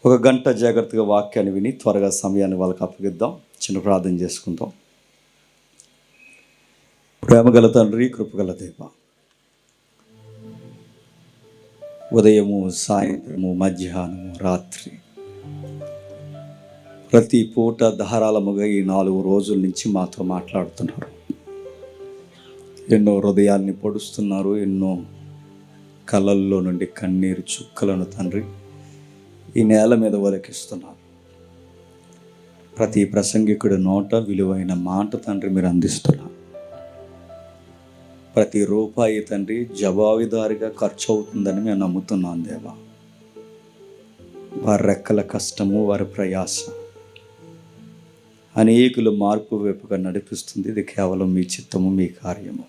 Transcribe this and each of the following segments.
ఒక గంట జాగ్రత్తగా వాక్యాన్ని విని త్వరగా సమయాన్ని వాళ్ళకి అప్పగిద్దాం. చిన్న ప్రార్థన చేసుకుందాం. ప్రేమగల తండ్రి, కృపగల దేవ, ఉదయము, సాయంత్రము, మధ్యాహ్నము, రాత్రి ప్రతి పూట ధారాళముగా ఈ 4 రోజుల నుంచి మాతో మాట్లాడుతున్నారు. ఎన్నో హృదయాల్ని పొడుస్తున్నారు. ఎన్నో కళ్ళల్లో నుండి కన్నీరు చుక్కలను తండ్రి ఈ నేల మీద ఒలికిస్తున్నారు. ప్రతి ప్రసంగికుడి నోట విలువైన మాట తండ్రి మీరు అందిస్తున్నారు. ప్రతి రూపాయి తండ్రి జవాబుదారిగా ఖర్చు అవుతుందని మేము నమ్ముతున్నాం దేవా. వారి రెక్కల కష్టము, వారి ప్రయాస అనేకులు మార్పు వైపుగా నడిపిస్తుంది. ఇది కేవలం మీ చిత్తము, మీ కార్యము.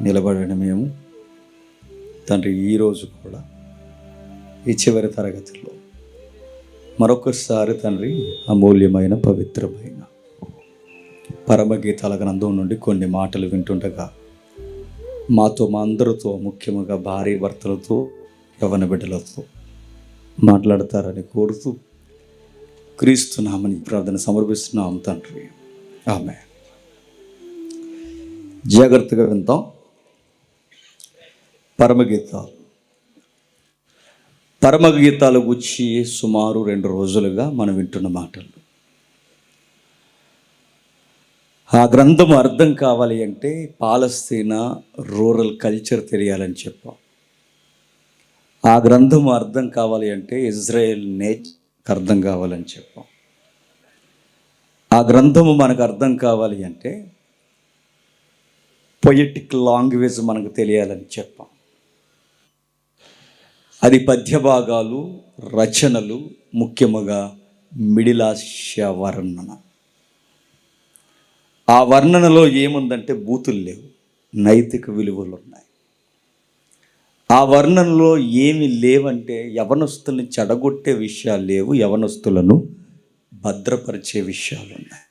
నిలబడిన మేము తండ్రి ఈరోజు కూడా ఈ చివరి తరగతిలో మరొకసారి తండ్రి అమూల్యమైన పవిత్రమైన పరమగీతాల గ్రంథం నుండి కొన్ని మాటలు వింటుండగా మాతో, మా అందరితో, ముఖ్యంగా భార్య భర్తలతో, యవ్వన బిడ్డలతో మాట్లాడతారని కోరుతూ క్రీస్తునామని ప్రార్థన సమర్పిస్తున్నాం తండ్రి. ఆమేన్. జాగ్రత్తగా వింటాం. పరమగీతాల గురించి సుమారు 2 రోజులుగా మనం వింటున్న మాటలు. ఆ గ్రంథం అర్థం కావాలి అంటే పాలస్తీనా రూరల్ కల్చర్ తెలియాలని చెప్పాం. ఆ గ్రంథం అర్థం కావాలి అంటే ఇజ్రాయెల్ నేచర్ అర్థం కావాలని చెప్పాం. ఆ గ్రంథము మనకు అర్థం కావాలి అంటే పొయిటిక్ లాంగ్వేజ్ మనకు తెలియాలని చెప్పాం. అది పద్య భాగాలు, రచనలు, ముఖ్యముగా మిడిలాస్య వర్ణన. ఆ వర్ణనలో ఏముందంటే బూతులు లేవు, నైతిక విలువలు ఉన్నాయి. ఆ వర్ణనలో ఏమి లేవంటే యవనస్తుల్ని చెడగొట్టే విషయాలు లేవు, యవనస్తులను భద్రపరిచే విషయాలు ఉన్నాయి.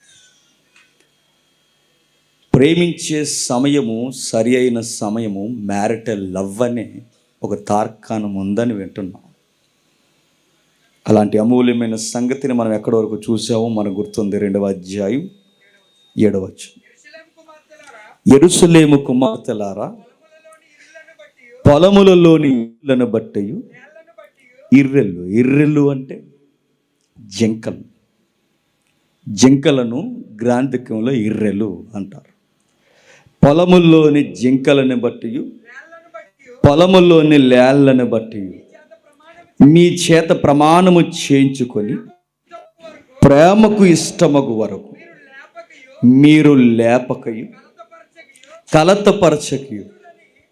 ప్రేమించే సమయము, సరి అయిన సమయము, మ్యారిటల్ లవ్ అనే ఒక తార్కాణం ఉందని వింటున్నాం. అలాంటి అమూల్యమైన సంగతిని మనం ఎక్కడి వరకు చూసామో మనకు గుర్తుంది. 2వ అధ్యాయం 7వ వచనం. యెరూషలేము కుమార్తెలారా, పొలములలోని ఇళ్ళను బట్టి ఇర్రెలు. ఇర్రెలు అంటే జంకలు. జంకలను గ్రాంధికంలో ఇర్రెలు అంటారు. పొలముల్లోని జింకలను బట్టి, పొలములోని లేళ్లను బట్టి మీ చేత ప్రమాణము చేయించుకొని ప్రేమకు ఇష్టమగు వరకు మీరు లేపకయు కలతపరచకయు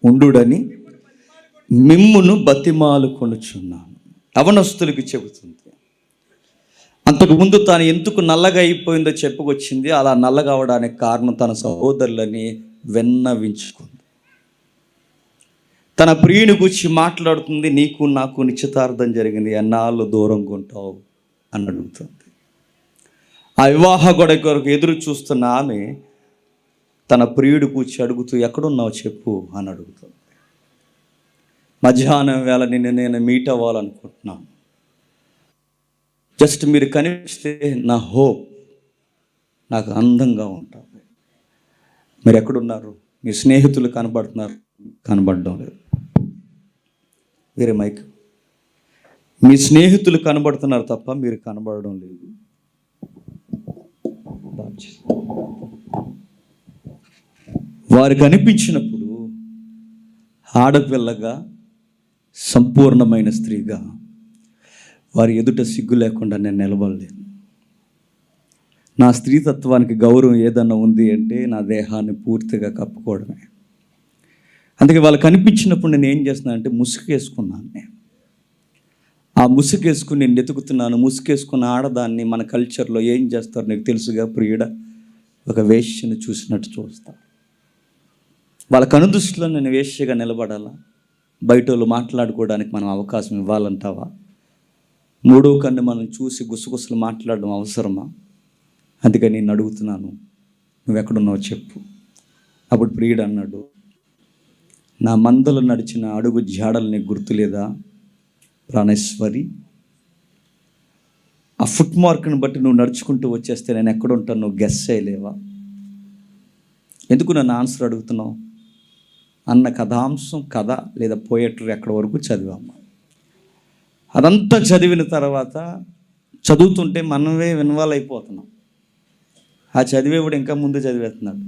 ఉండుడని మిమ్మును బతిమాలుకొనుచున్నాను. యవనస్తులకు చెబుతుంది. అంతకుముందు తాను ఎందుకు నల్లగా అయిపోయిందో చెప్పుకొచ్చింది. అలా నల్లగా అవడానికి కారణం తన సహోదరులని విన్నవించుకుంది. తన ప్రియుని గురించి మాట్లాడుతుంది. నీకు నాకు నిశ్చితార్థం జరిగింది, ఎన్నాళ్ళు దూరంగా ఉంటావు అని అడుగుతుంది. ఆ వివాహ గొడవ కొరకు ఎదురు చూస్తున్న ఆమె తన ప్రియుడు కూర్చి అడుగుతూ, ఎక్కడున్నావు చెప్పు అని అడుగుతుంది. మధ్యాహ్నం వేళ నేను మీట్ అవ్వాలనుకుంటున్నాను. జస్ట్ మీరు కనిపిస్తే నా హోప్, నాకు అందంగా ఉంటుంది. మీరు ఎక్కడున్నారు? మీ స్నేహితులు కనబడుతున్నారు, కనబడడం లేదు. వేరే మైక్. మీ స్నేహితులు కనబడుతున్నారు తప్ప మీరు కనబడడం లేదు. వారు కనిపించినప్పుడు ఆడపిల్లగా, సంపూర్ణమైన స్త్రీగా వారి ఎదుట సిగ్గు లేకుండా నేను నిలబడలేను. నా స్త్రీతత్వానికి గౌరవం ఏదన్నా ఉంది అంటే నా దేహాన్ని పూర్తిగా కప్పుకోవడమే. అందుకే వాళ్ళు కనిపించినప్పుడు నేను ఏం చేస్తున్నాను అంటే ముసుగేసుకున్నాను. నేను ఆ ముసుగేసుకుని నేను వెతుకుతున్నాను. ముసుగేసుకున్న ఆడదాన్ని మన కల్చర్లో ఏం చేస్తారు నీకు తెలుసుగా ప్రియుడ? ఒక వేశ్యను చూసినట్టు చూస్తారు. వాళ్ళ కనుదృష్టిలో నేను వేశ్యగా నిలబడాలా? బయట వాళ్ళు మాట్లాడుకోవడానికి మనం అవకాశం ఇవ్వాలంటావా? 3వ కన్ను మనం చూసి గుసగుసలు మాట్లాడడం అవసరమా? అందుకని నేను అడుగుతున్నాను, నువ్వెక్కడున్నావు చెప్పు. అప్పుడు ప్రియుడు అన్నాడు, నా మందలు నడిచిన అడుగు జాడల్ని గుర్తులేదా ప్రాణేశ్వరి ఆ ఫుట్ మార్క్ని బట్టి నువ్వు నడుచుకుంటూ వచ్చేస్తే నేను ఎక్కడ ఉంటాను నువ్వు గెస్ చేయలేవా? ఎందుకు నన్ను ఆన్సర్ అడుగుతున్నావు అన్న కథాంశం, కథ లేదా పోయట్రీ ఎక్కడి వరకు చదివాము. అదంతా చదివిన తర్వాత చదువుతుంటే మనమే ఇన్వాల్వ్ అయిపోతున్నాం. ఆ చదివేవాడు ఇంకా ముందు చదివేస్తున్నాడు,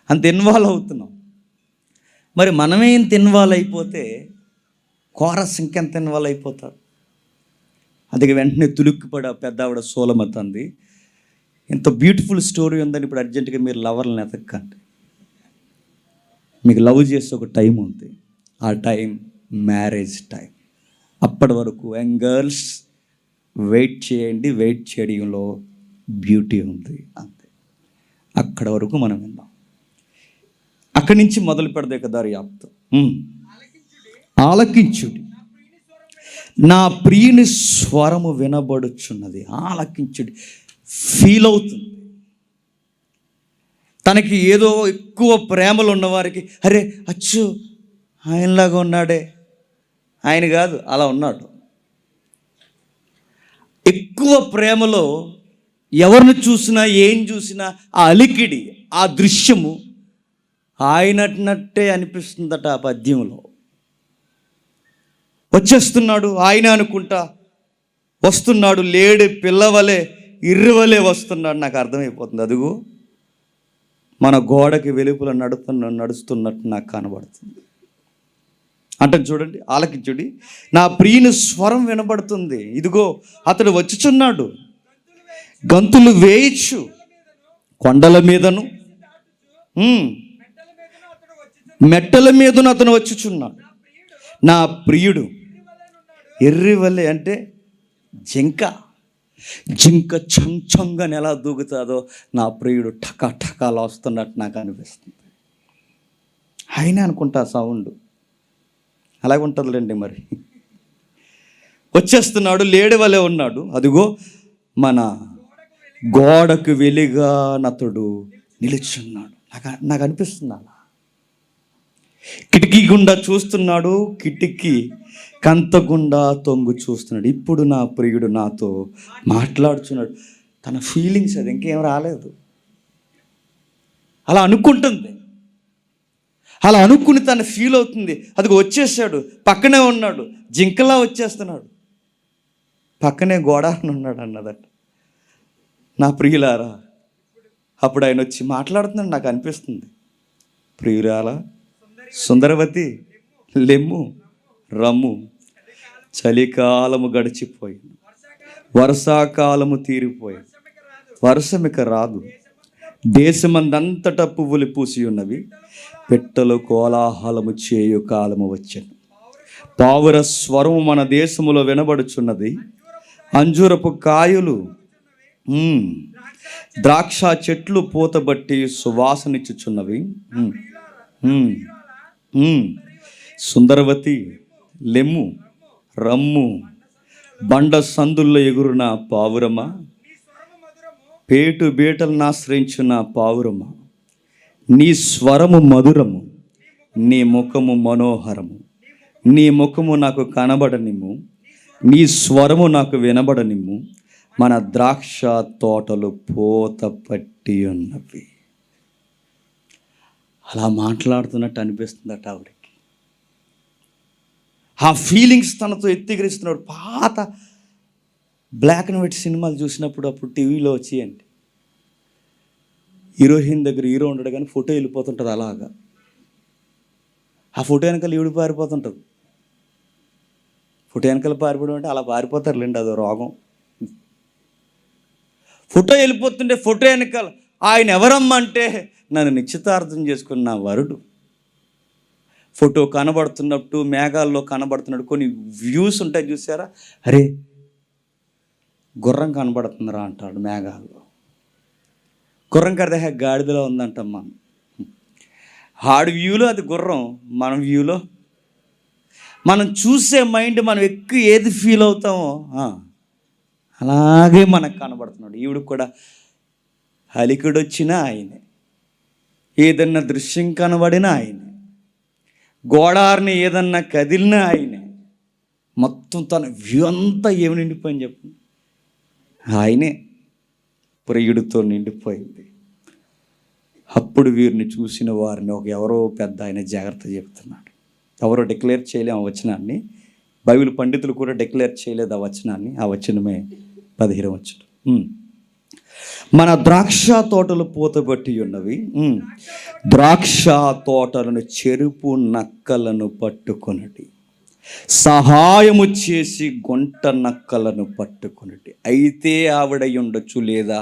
అంత ఇన్వాల్వ్ అవుతున్నాం. మరి మనమే ఇంత ఇన్వాల్వ్ అయిపోతే కోరస్ ఇంకెంత ఇన్వాల్వ్ అయిపోతారు. అందుకే వెంటనే తులుక్కుపడి ఆ పెద్ద ఆవిడ సోలమత్ అంది, ఇంత బ్యూటిఫుల్ స్టోరీ ఉందని ఇప్పుడు అర్జెంటుగా మీరు లవర్లను ఎతక్కండి. మీకు లవ్ చేసే ఒక టైం ఉంది, ఆ టైం మ్యారేజ్ టైం. అప్పటి వరకు యంగ్ గర్ల్స్ వెయిట్ చేయండి, వెయిట్ చేయడంలో బ్యూటీ ఉంది అంతే. అక్కడ వరకు మనం విన్నాం. అక్కడి నుంచి మొదలు పెడదే కదా దర్యాప్తు. ఆలకించుడి, నా ప్రియుని స్వరము వినబడుచున్నది. ఆలకించుడి, ఫీల్ అవుతుంది. తనకి ఏదో ఎక్కువ ప్రేమలు ఉన్నవారికి అరే అచ్చు ఆయనలాగా ఉన్నాడే, ఆయన కాదు అలా ఉన్నాడు. ఎక్కువ ప్రేమలో ఎవరిని చూసినా ఏం చూసినా ఆ అలికిడి, ఆ దృశ్యము ఆయనట్టే అనిపిస్తుందట. ఆ పద్యంలో వచ్చేస్తున్నాడు ఆయన అనుకుంటా, వస్తున్నాడు లేడి పిల్లవలే ఇర్రువలే వస్తున్నాడు. నాకు అర్థమైపోతుంది, అదుగు మన గోడకి వెలుపుల నడుస్తున్నట్టు నాకు కనబడుతుంది. అంటే చూడండి, ఆలకించుడి, నా ప్రియుని స్వరం వినబడుతుంది. ఇదిగో అతడు వచ్చుచున్నాడు, గంతులు వేయచ్చు కొండల మీదను మెట్టల మీదను అతను వచ్చుచున్నాడు. నా ప్రియుడు ఎర్రివల్లే అంటే జింక చంచంగాని ఎలా దూకుతుందో నా ప్రియుడు ఠకా ఠకాలు వస్తున్నట్టు నాకు అనిపిస్తుంది. ఆయన అనుకుంటా సౌండ్ అలాగే ఉంటుందిలేండి. మరి వచ్చేస్తున్నాడు, లేడి వలె ఉన్నాడు. అదిగో మన గోడకు వెలిగా నతుడు నిలుచున్నాడు. నాకు అనిపిస్తుంది అలా. కిటికీ గుండా చూస్తున్నాడు, కిటికీ కంత గుండా తొంగు చూస్తున్నాడు. ఇప్పుడు నా ప్రియుడు నాతో మాట్లాడుచున్నాడు. తన ఫీలింగ్స్ అది ఇంకేం రాలేదు. అలా అనుకుంటుంది, అలా అనుకుని తను ఫీల్ అవుతుంది. అది వచ్చేసాడు, పక్కనే ఉన్నాడు, జింకలా వచ్చేస్తున్నాడు, పక్కనే గోడాన్ని ఉన్నాడు అన్నదట. నా ప్రియులారా, అప్పుడు ఆయన వచ్చి మాట్లాడుతున్నాడు. నాకు అనిపిస్తుంది, ప్రియురాలా సుందరవతి లెమ్ము రమ్ము, చలికాలము గడిచిపోయింది, వర్షాకాలము తీరిపోయింది, వర్షమిక రాదు, దేశమందంతటా పువ్వులు పూసి ఉన్నవి, పెట్టెలు కోలాహలము చేయు కాలము వచ్చెను, పావుర స్వరము మన దేశములో వినబడుచున్నది, అంజూరపు కాయలు ద్రాక్ష చెట్లు పూతబట్టి సువాసనిచ్చుచున్నవి. సుందరవతి లెమ్ము రమ్ము, బండ సందుల్లో ఎగురున పావురమా, పేటు బీటలను ఆశ్రయించిన పావురమా, నీ స్వరము మధురము, నీ ముఖము మనోహరము, నీ ముఖము నాకు కనబడనిమ్ము, నీ స్వరము నాకు వినబడనిమ్ము, మన ద్రాక్ష తోటలు పూత పట్టి ఉన్నవి. అలా మాట్లాడుతున్నట్టు అనిపిస్తుందట ఆవిడకి. ఆ ఫీలింగ్స్ తనతో ఎత్తిగరిస్తున్నాడు. పాత బ్లాక్ అండ్ వైట్ సినిమాలు చూసినప్పుడు అప్పుడు టీవీలో వచ్చేయండి, హీరోయిన్ దగ్గర హీరో ఉండడు కానీ ఫోటో వెళ్ళిపోతుంటుంది. అలాగా ఆ ఫోటో వెనకాల ఈవిడ పారిపోతుంటుంది. ఫోటో వెనకాల పారిపోవడం అంటే అలా పారిపోతారులేండి, అదో రోగం. ఫోటో వెళ్ళిపోతుంటే ఫోటో వెనకాల ఆయన ఎవరమ్మా అంటే నన్ను నిశ్చితార్థం చేసుకున్న నా వరుడు. ఫోటో కనబడుతున్నట్టు మేఘాల్లో కనబడుతున్నట్టు కొన్ని వ్యూస్ ఉంటాయి చూసారా, అరే గుర్రం కనబడుతుందిరా అంటాడు మేఘాల్లో. గుర్రం కడితే గాడిదలో ఉందంటమ్మా. ఆడి వ్యూలో అది గుర్రం, మన వ్యూలో మనం చూసే మైండ్ మనం ఎక్కువ ఏది ఫీల్ అవుతామో అలాగే మనకు కనబడుతున్నాడు. ఈవిడికి కూడా అలికిడొచ్చినా ఆయనే, ఏదన్నా దృశ్యం కనబడినా ఆయనే, గోడారిని ఏదన్నా కదిలినా ఆయనే. మొత్తం తన వ్యూ అంతా ఏమి నిండిపోయింది చెప్పండి? ఆయనే ప్రియుడితో నిండిపోయింది. అప్పుడు వీరిని చూసిన వారిని ఎవరో పెద్ద ఆయన జాగ్రత్త చెప్తున్నాడు. ఎవరో డిక్లేర్ చేయలేము ఆ వచనాన్ని, బైబిల్ పండితులు కూడా డిక్లేర్ చేయలేదు ఆ వచనాన్ని. ఆ వచనమే 15వ వచనం. మన ద్రాక్ష తోటలు పూతబట్టి ఉన్నవి, ద్రాక్ష తోటలను చెరుపు నక్కలను పట్టుకొనటి, సహాయము చేసి గుంట నక్కలను పట్టుకొనటి. అయితే ఆవిడ ఉండొచ్చు, లేదా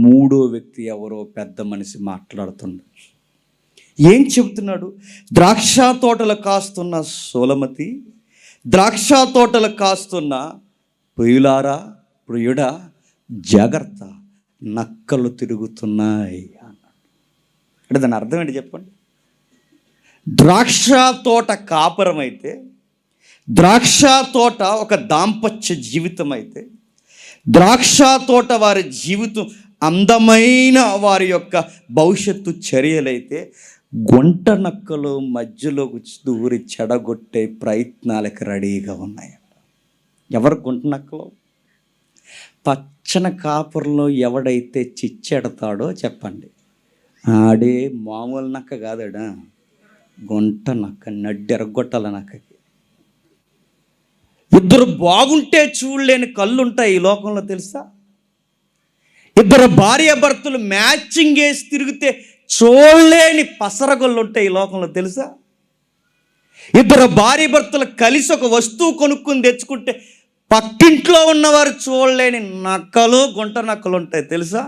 మూడో వ్యక్తి ఎవరో పెద్ద మనిషి మాట్లాడుతుండొచ్చు. ఏం చెబుతున్నాడు? ద్రాక్ష తోటలు కాస్తున్న సోలమతి, ద్రాక్ష తోటలు కాస్తున్న ప్రియులారా, ప్రియుడా జాగ్రత్త, నక్కలు తిరుగుతున్నాయి అన్నాడు. అంటే దాని అర్థం ఏంటి చెప్పండి? ద్రాక్ష తోట కాపురం అయితే, ద్రాక్ష తోట ఒక దాంపత్య జీవితం అయితే, ద్రాక్ష తోట వారి జీవితం అందమైన వారి యొక్క భవిష్యత్తు చర్యలైతే, గుంట నక్కలు మధ్యలోకి దూరి చెడగొట్టే ప్రయత్నాలకు రెడీగా ఉన్నాయి. ఎవరు గుంట నక్కలు? పచ్చన కాపురంలో ఎవడైతే చిచ్చెడతాడో చెప్పండి, ఆడే మామూలు నక్క కాదాడా, గుంట నక్క, నడ్డెరగొట్టాల నక్కకి. ఇద్దరు బాగుంటే చూడలేని కళ్ళు ఉంటాయి ఈ లోకంలో తెలుసా? ఇద్దరు భార్యాభర్తలు మ్యాచింగ్ వేసి తిరిగితే చూడలేని పసరగొళ్ళు ఉంటాయి ఈ లోకంలో తెలుసా? ఇద్దరు భార్యాభర్తలు కలిసి ఒక వస్తువు కొనుక్కుని తెచ్చుకుంటే పక్కింట్లో ఉన్నవారు చూడలేని నక్కలు, గుంట నక్కలు ఉంటాయి తెలుసా?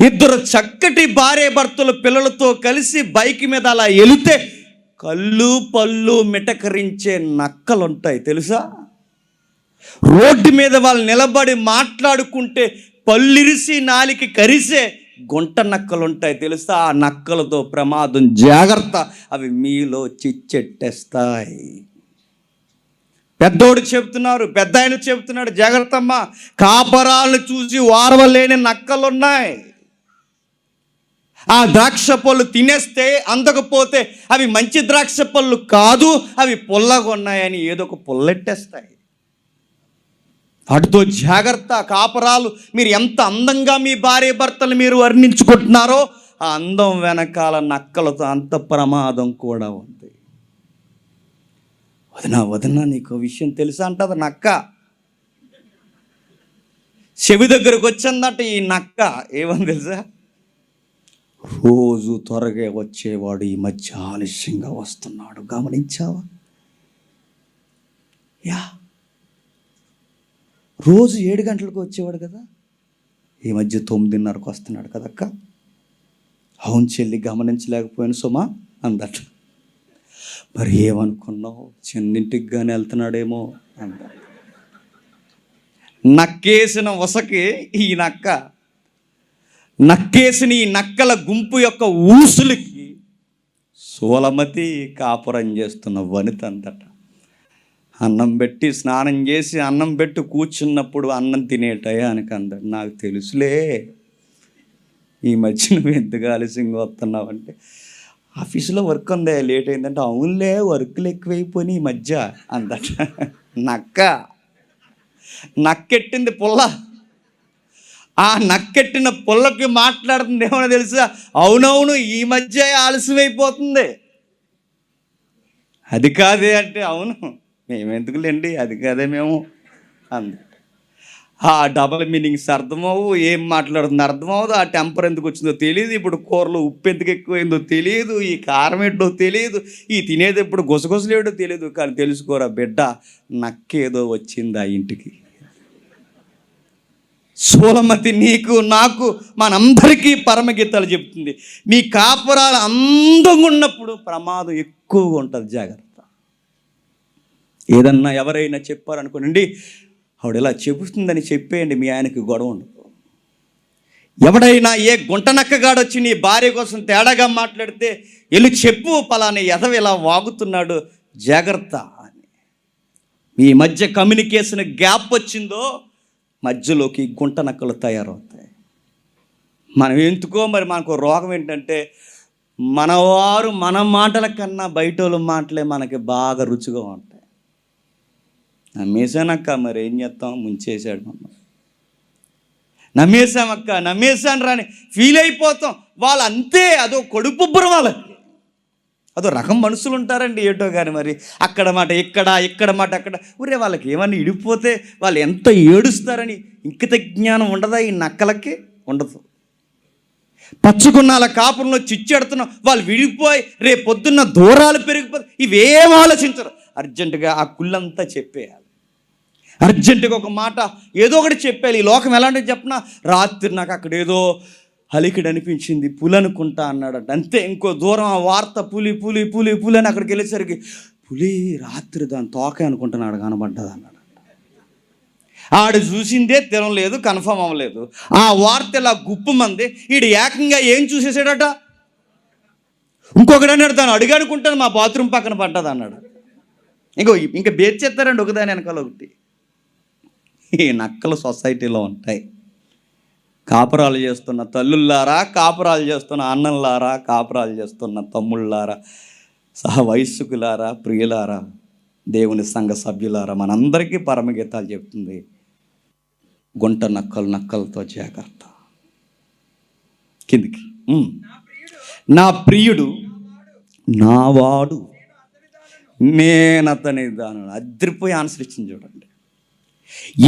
ఇద్దరు చక్కటి భార్యాభర్తలు పిల్లలతో కలిసి బైక్ మీద అలా వెళితే కళ్ళు పళ్ళు మిటకరించే నక్కలు ఉంటాయి తెలుసా? రోడ్డు మీద వాళ్ళు నిలబడి మాట్లాడుకుంటే పళ్ళిరిసి నాలికి కరిసే గుంట నక్కలు ఉంటాయి తెలుసా? ఆ నక్కలతో ప్రమాదం, జాగ్రత్త, అవి మీలో చిచ్చెట్టేస్తాయి. పెద్దోడు చెప్తున్నారు, పెద్ద ఆయన చెప్తున్నాడు, జాగ్రత్త అమ్మా, కాపరాలను చూసి వారవలేని నక్కలున్నాయి. ఆ ద్రాక్ష పళ్ళు తినేస్తే అందకపోతే అవి మంచి ద్రాక్ష పళ్ళు కాదు, అవి పుల్లగా ఉన్నాయని ఏదో ఒక పుల్లెట్టేస్తాయి. వాటితో జాగ్రత్త. కాపరాలు, మీరు ఎంత అందంగా మీ భార్య భర్తలు మీరు వర్ణించుకుంటున్నారో ఆ అందం వెనకాల నక్కలతో అంత ప్రమాదం కూడా ఉంది. వదినా నీకు విషయం తెలుసా అంటది నక్క. చెవి దగ్గరకు వచ్చిందట ఈ నక్క. ఏమని తెలుసా? రోజు త్వరగా వచ్చేవాడు ఈ మధ్య ఆలస్యంగా వస్తున్నాడు, గమనించావా? రోజు 7 గంటలకు వచ్చేవాడు కదా, ఈ మధ్య 9:30కు వస్తున్నాడు కదక్క. అవును చెల్లి, గమనించలేకపోయాను సుమా అందట. మరి ఏమనుకున్నావు, చిన్నింటికి కానీ వెళ్తున్నాడేమో అంద. నక్కేసిన వసకి ఈ నక్క, నక్కేసిన ఈ నక్కల గుంపు యొక్క ఊసులకి సోలమతి కాపురం చేస్తున్న వనిత అంతట. అన్నం పెట్టి స్నానం చేసి అన్నం పెట్టి కూర్చున్నప్పుడు అన్నం తినేటయానికి అందరు, నాకు తెలుసులే ఈ మధ్య నువ్వు ఎందుకు ఆలస్యంగా వస్తున్నావు అంటే, ఆఫీసులో వర్క్ ఉందే లేట్ అయిందంటే, అవునులే వర్క్లు ఎక్కువైపోయి ఈ మధ్య అందట. నక్కెట్టింది పుల్ల. ఆ నక్కెట్టిన పుల్లకి మాట్లాడుతుంది ఏమన్నా తెలుసా? అవునవును ఈ మధ్య ఆలస్యమైపోతుంది. అది కాదే అంటే, అవును మేమెందుకులేండి, అది కాదే మేము అంద. ఆ డబల్ మీనింగ్స్ అర్థమవు, ఏం మాట్లాడుతుంది అర్థమవుదు, ఆ టెంపర్ ఎందుకు వచ్చిందో తెలియదు, ఇప్పుడు కూరలో ఉప్పు ఎందుకు ఎక్కువైందో తెలియదు, ఈ కారం ఏంటో తెలియదు, ఈ తినేది ఎప్పుడు గుసగుసలేడో తెలియదు. కానీ తెలుసుకోరా బిడ్డ, నక్కేదో వచ్చింది ఆ ఇంటికి. సోలమతి నీకు నాకు మనందరికీ పరమగీతాలు చెప్తుంది. మీ కాపురాలు అందంగా ఉన్నప్పుడు ప్రమాదం ఎక్కువగా ఉంటుంది, జాగ్రత్త. ఏదన్నా ఎవరైనా చెప్పారనుకోనండి, ఆవిడ ఇలా చెబుతుందని చెప్పేయండి, మీ ఆయనకి గొడవ ఉండదు. ఎవడైనా ఏ గుంటనక్కగాడు వచ్చి నీ భార్య కోసం తేడాగా మాట్లాడితే వెళ్ళి చెప్పు, పలానా ఎదవ ఇలా వాగుతున్నాడు, జాగ్రత్త అని. మీ మధ్య కమ్యూనికేషన్ గ్యాప్ వచ్చిందో మధ్యలోకి గుంట నక్కలు తయారవుతాయి. మనం ఎందుకో మరి మనకు రోగం ఏంటంటే, మనవారు మన మాటల కన్నా బయట వాళ్ళ మాటలే మనకి బాగా రుచిగా ఉంటాయి. నమ్మేశానక్క, మరి ఏం చేస్తాం, ముంచేశాడు మమ్మల్ని. నమ్మేశామక్క, నమ్మేశాను రాని ఫీల్ అయిపోతాం. వాళ్ళు అంతే, అదో కొడుపుబ్బరం వాళ్ళకి. అదో రకం మనుషులు ఉంటారండి ఏటో కానీ. మరి అక్కడ మాట ఇక్కడ మాట అక్కడ. ఊరే వాళ్ళకి ఏమన్నా ఇడిపోతే వాళ్ళు ఎంత ఏడుస్తారని ఇంకిత జ్ఞానం ఉండదా ఈ నక్కలకి? ఉండదు. పచ్చుకున్నాల కాపురంలో చిచ్చెడుతున్నాం, వాళ్ళు విడిపోయి రేపు పొద్దున్న దూరాలు పెరిగిపోతాయి. ఇవేం ఆలోచించరు. అర్జెంటుగా ఆ కుళ్ళంతా చెప్పేయాలి. అర్జెంటుగా ఒక మాట ఏదో ఒకటి చెప్పాలి. ఈ లోకం ఎలాంటిది చెప్పినా, రాత్రి నాకు అక్కడ ఏదో అలికిడి అనిపించింది, పులి అనుకుంటా అన్నాడట. అంతే. ఇంకో దూరం ఆ వార్త పులి పులి పులి పులి అని అక్కడికి వెళ్ళేసరికి పులి రాత్రి దాని తోకే అనుకుంటున్నాడు కనబడ్డది అన్నాడు. ఆడు చూసిందే తినలేదు, కన్ఫర్మ్ అవ్వలేదు. ఆ వార్త ఇలా గుప్పమంది. ఈడు ఏకంగా ఏం చూసేసాడట, ఇంకొకటి అన్నాడు దాన్ని అడిగి అనుకుంటాను మా బాత్రూమ్ పక్కన పడ్డది అన్నాడు. ఇంకా బేర్చేస్తారండి ఒకదాని వెనకాల ఒకటి. ఈ నక్కలు సొసైటీలో ఉంటాయి. కాపురాలు చేస్తున్న తల్లుల్లారా, కాపురాలు చేస్తున్న అన్నల్లారా, కాపురాలు చేస్తున్న తమ్ముళ్ళారా, సహవయస్కులారా, ప్రియులారా, దేవుని సంఘ సభ్యులారా, మనందరికీ పరమగీతాలు చెప్తుంది. గుంట నక్కలతో జాగ్రత్త. కిందికి. నా ప్రియుడు నావాడు, నేనతని దాను. అదిరిపోయి ఆన్సర్ ఇచ్చింది చూడండి.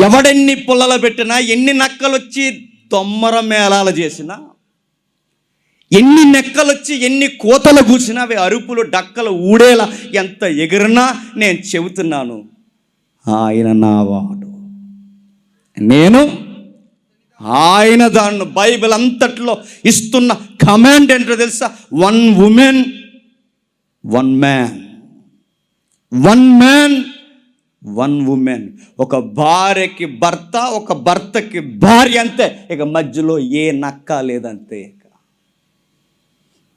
ఎవడెన్ని పుల్లలు పెట్టినా, ఎన్ని నక్కలు వచ్చి తొమ్మర మేళాలు చేసినా, ఎన్ని నెక్కలొచ్చి ఎన్ని కోతలు కూర్చినా, అవి అరుపులు డక్కలు ఊడేలా ఎంత ఎగిరినా, నేను చెబుతున్నాను ఆయన నావాడు, నేను ఆయన దాన్ని. బైబిల్ అంతట్లో ఇస్తున్న కమాండ్ ఏంటో తెలుసా? 1 ఉమెన్ 1 మ్యాన్, 1 మ్యాన్ 1 ఉమెన్. ఒక భార్యకి భర్త, ఒక భర్తకి భార్య, అంతే. ఇక మధ్యలో ఏ నక్క లేదంతే.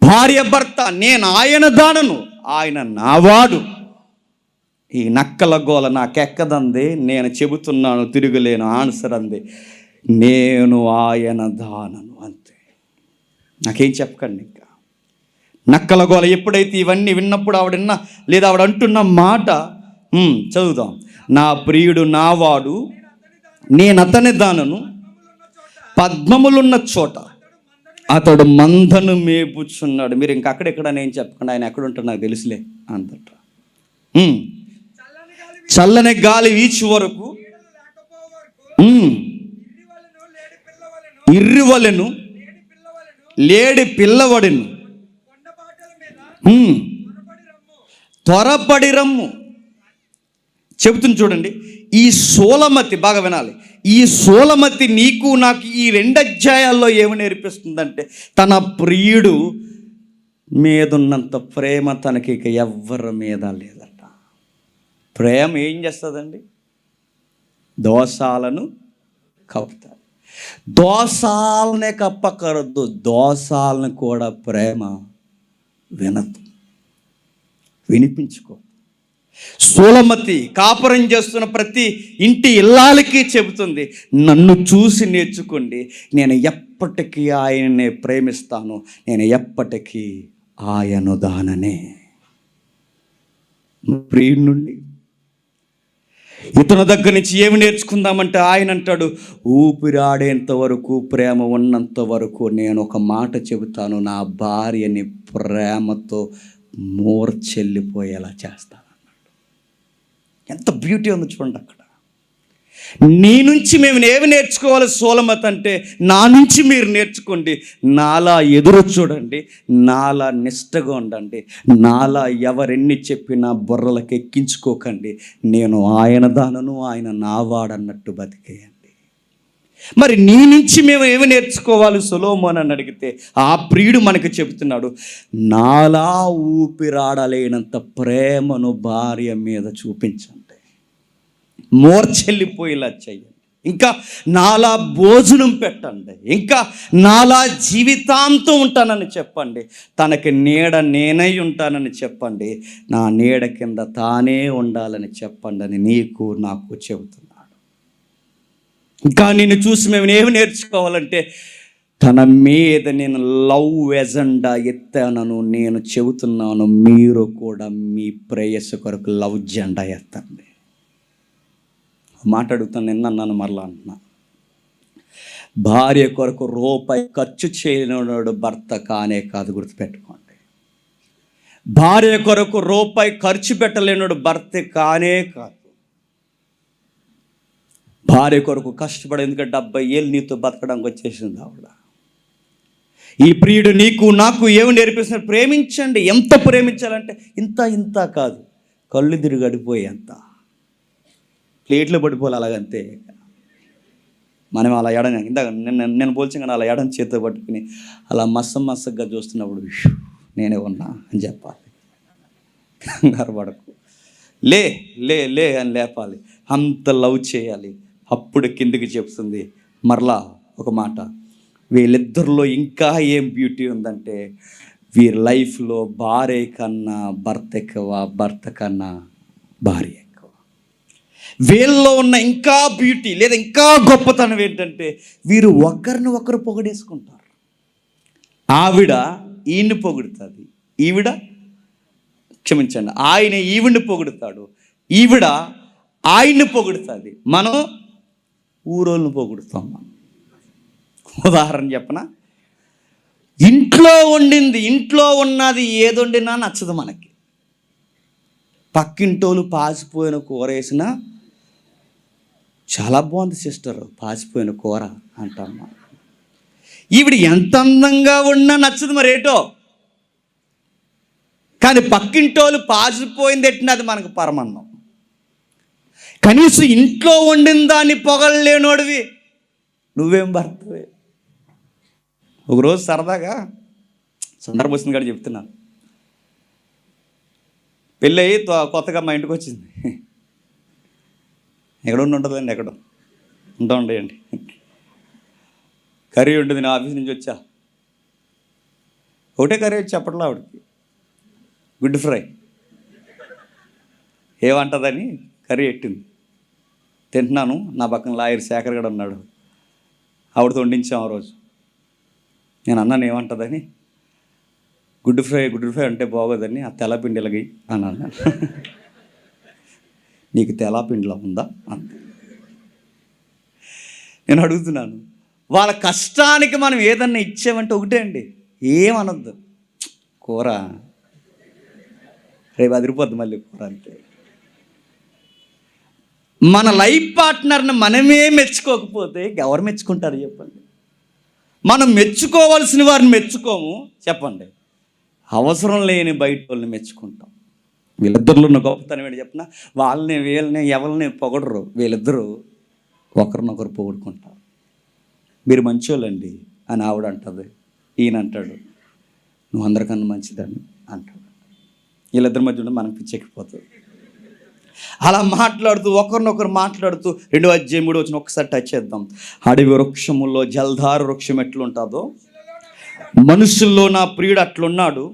భార్య భర్త, నేను ఆయన దానను, ఆయన నావాడు. ఈ నక్కల గోల నాకెక్కదంది. నేను చెబుతున్నాను, తిరుగులేను. ఆన్సర్ అంది, నేను ఆయన దానను, అంతే. నాకేం చెప్పకండి. ఇంకా నక్కల గోల ఎప్పుడైతే ఇవన్నీ విన్నప్పుడు ఆవిడన్నా లేదా ఆవిడ అంటున్న మాట చదువుదాం. నా ప్రియుడు నావాడు, నేను అతని దానను, పద్మములున్న చోట అతడు మందను మేపుచున్నాడు. మీరు ఇంక అక్కడెక్కడ నేను చెప్పకండి, ఆయన ఎక్కడ ఉంటాడు నాకు తెలుసులే అంతట. చల్లని గాలి వీచు వరకు ఇర్రివలెను, లేడి పిల్లవడెను, త్వరపడి రమ్ము. చెబుతుంది చూడండి. ఈ సోలమతి, బాగా వినాలి, ఈ సోలమతి నీకు నాకు ఈ 2 అధ్యాయాల్లో ఏమి నేర్పిస్తుందంటే, తన ప్రియుడు మీదున్నంత ప్రేమ తనకి ఇక ఎవ్వరి మీద లేదట. ప్రేమ ఏం చేస్తుందండి? దోషాలను కప్పుతారు. దోషాలనే కప్పకరద్దు, దోషాలను కూడా ప్రేమ వినదు, వినిపించుకో. సోలమతి కాపురం చేస్తున్న ప్రతి ఇంటి ఇల్లాలకి చెబుతుంది, నన్ను చూసి నేర్చుకోండి, నేను ఎప్పటికీ ఆయననే ప్రేమిస్తాను, నేను ఎప్పటికీ ఆయన దాననే. ప్రియుడి నుండి ఇతని దగ్గర నుంచి ఏమి నేర్చుకుందామంటే, ఆయన అంటాడు, ఊపిరాడేంత వరకు, ప్రేమ ఉన్నంత వరకు నేను ఒక మాట చెబుతాను, నా భార్యని ప్రేమతో మూర్చెల్లిపోయేలా చేస్తాను. ఎంత బ్యూటీ ఉంది చూడండి అక్కడ. నీ నుంచి మేము ఏమి నేర్చుకోవాలి సోలమతి అంటే, నా నుంచి మీరు నేర్చుకోండి, నాలా ఎదురు చూడండి, నాలా నిష్టగా ఉండండి, నాలా ఎవరెన్ని చెప్పినా బుర్రలకు ఎక్కించుకోకండి, నేను ఆయన దానను, ఆయన నావాడన్నట్టు బతికేయండి. మరి నీ నుంచి మేము ఏమి నేర్చుకోవాలి సొలొమోన్ అని అడిగితే, ఆ ప్రియుడు మనకు చెబుతున్నాడు, నాలా ఊపిరాడలేనంత ప్రేమను భార్య మీద చూపించండి, మోర్చెల్లిపోయేలా చెయ్యండి, ఇంకా నాలా భోజనం పెట్టండి, ఇంకా నాలా జీవితాంతం ఉంటానని చెప్పండి, తనకి నీడ నేనై ఉంటానని చెప్పండి, నా నీడ కింద తానే ఉండాలని చెప్పండి అని నీకు నాకు చెబుతున్నాడు. ఇంకా నిన్ను చూసి మేము ఏమి నేర్చుకోవాలంటే, తన మీద నేను లవ్ ఎజెండా ఎత్తానను నేను చెబుతున్నాను, మీరు కూడా మీ ప్రేయస్ కొరకు లవ్ జెండా ఎత్తండి. మాట్లాడుతాను, నిన్న అన్నాను, మరలా అంటున్నా. భార్య కొరకు రూపాయి ఖర్చు చేయనివాడు భర్త కానే కాదు, గుర్తుపెట్టుకోండి. భార్య కొరకు రూపాయి ఖర్చు పెట్టలేనుడు భర్త కానే కాదు. భార్య కొరకు కష్టపడి, ఎందుకంటే 70 ఏళ్ళు నీతో బతకడానికి వచ్చేసింది ఆవిడ. ఈ ప్రియుడు నీకు నాకు ఏమి నేర్పిస్తున్నాడు? ప్రేమించండి. ఎంత ప్రేమించాలంటే ఇంత కాదు, కళ్ళు తిరిగి అడిపోయేంత, ప్లేట్లో పడిపోవాలి, అలాగంతే. మనం అలా ఇందాక నేను పోల్చగానే అలా ఎడని చేతితో పట్టుకుని అలా మస్సగా చూస్తున్నప్పుడు నేనే ఉన్నా అని చెప్పాలి. కంగారు పడకు, లే లే లే అని లేపాలి, అంత లవ్ చేయాలి. అప్పుడు కిందికి చెప్తుంది మరలా ఒక మాట, వీళ్ళిద్దరిలో ఇంకా ఏం బ్యూటీ ఉందంటే వీరి లైఫ్లో భార్య కన్నా భర్త ఎక్కువ, భర్త కన్నా భార్య ఎక్కువ. వీళ్ళలో ఉన్న ఇంకా బ్యూటీ లేదా ఇంకా గొప్పతనం ఏంటంటే వీరు ఒకరిని ఒకరు పొగిడేసుకుంటారు. ఆవిడ ఈయన్ని పొగుడుతుంది, ఆయన ఈవిడ్ని పొగుడుతాడు, ఈవిడ ఆయన్ని పొగుడుతుంది. మనం ఊరోళ్ళని పొగుడుతాం. మనం ఉదాహరణ చెప్పనా, ఇంట్లో ఉన్నది ఏది వండినా నచ్చదు మనకి. పక్కింటోళ్ళు పాసిపోయిన కూర వేసినా చాలా బాగుంది సిస్టర్, పాసిపోయిన కూర అంటాం. ఈవిడ ఎంత అందంగా ఉన్నా నచ్చదు మరేటో. కానీ పక్కింటోళ్ళు పాసిపోయింది ఎట్టినది మనకు పరమన్నం. కనీసం ఇంట్లో వండిన దాన్ని పొగలేనోడివి నువ్వేం భర్తవే. ఒకరోజు సరదాగా సందర్భం వస్తుంది కాదు చెప్తున్నాను. పెళ్ళయి కొత్తగా మా ఇంటికి వచ్చింది. ఎక్కడో ఉంటుందండి, ఎక్కడో ఉండేయండి. కర్రీ ఉంటుంది, నేను ఆఫీస్ నుంచి వచ్చా, ఒకటే కర్రీ వచ్చి చెప్పట్లా ఆవిడకి, గుడ్ ఫ్రై. ఏమంటుందని కర్రీ పెట్టింది, తింటున్నాను. నా పక్కన లాయర్ శేఖర్ గడ ఉన్నాడు, ఆవిడతో వండించాం ఆ రోజు. నేను అన్నాను ఏమంటుందని, గుడ్ ఫ్రై అంటే బాగోదని ఆ తెల్లపిండి ఇలాగి అని అన్నాను. నీకు తెల్లపిండిలా ఉందా అంత. నేను అడుగుతున్నాను, వాళ్ళ కష్టానికి మనం ఏదన్నా ఇచ్చామంటే ఒకటే అండి, ఏమనొద్దు, కూర రేపు అదిరిపోద్ది మళ్ళీ కూర అంతే. మన లైఫ్ పార్ట్నర్ని మనమే మెచ్చుకోకపోతే ఎవరు మెచ్చుకుంటారు చెప్పండి? మనం మెచ్చుకోవాల్సిన వారిని మెచ్చుకోము చెప్పండి, అవసరం లేని బయట వాళ్ళని మెచ్చుకుంటాం. వీళ్ళిద్దరిలో ఉన్న గొప్పతనం ఏంటి చెప్పిన, వీళ్ళని ఎవరిని పొగడరు, వీళ్ళిద్దరూ ఒకరినొకరు పొగుడుకుంటారు. మీరు మంచోళ్ళండి అని ఆవిడ అంటుంది, ఈయన అంటాడు నువ్వు అందరికన్నా మంచిదని అంటాడు. వీళ్ళిద్దరి మధ్య ఉంటే మనకు పిచ్చెక్కిపోతుంది. అలా మాట్లాడుతూ ఒకరినొకరు మాట్లాడుతూ 2:3 ఒకసారి టచ్ చేద్దాం. అడవి వృక్షములో జల్దార వృక్షం ఎట్లుంటుందో మనుషుల్లో నా ప్రియుడు అట్లున్నాడు,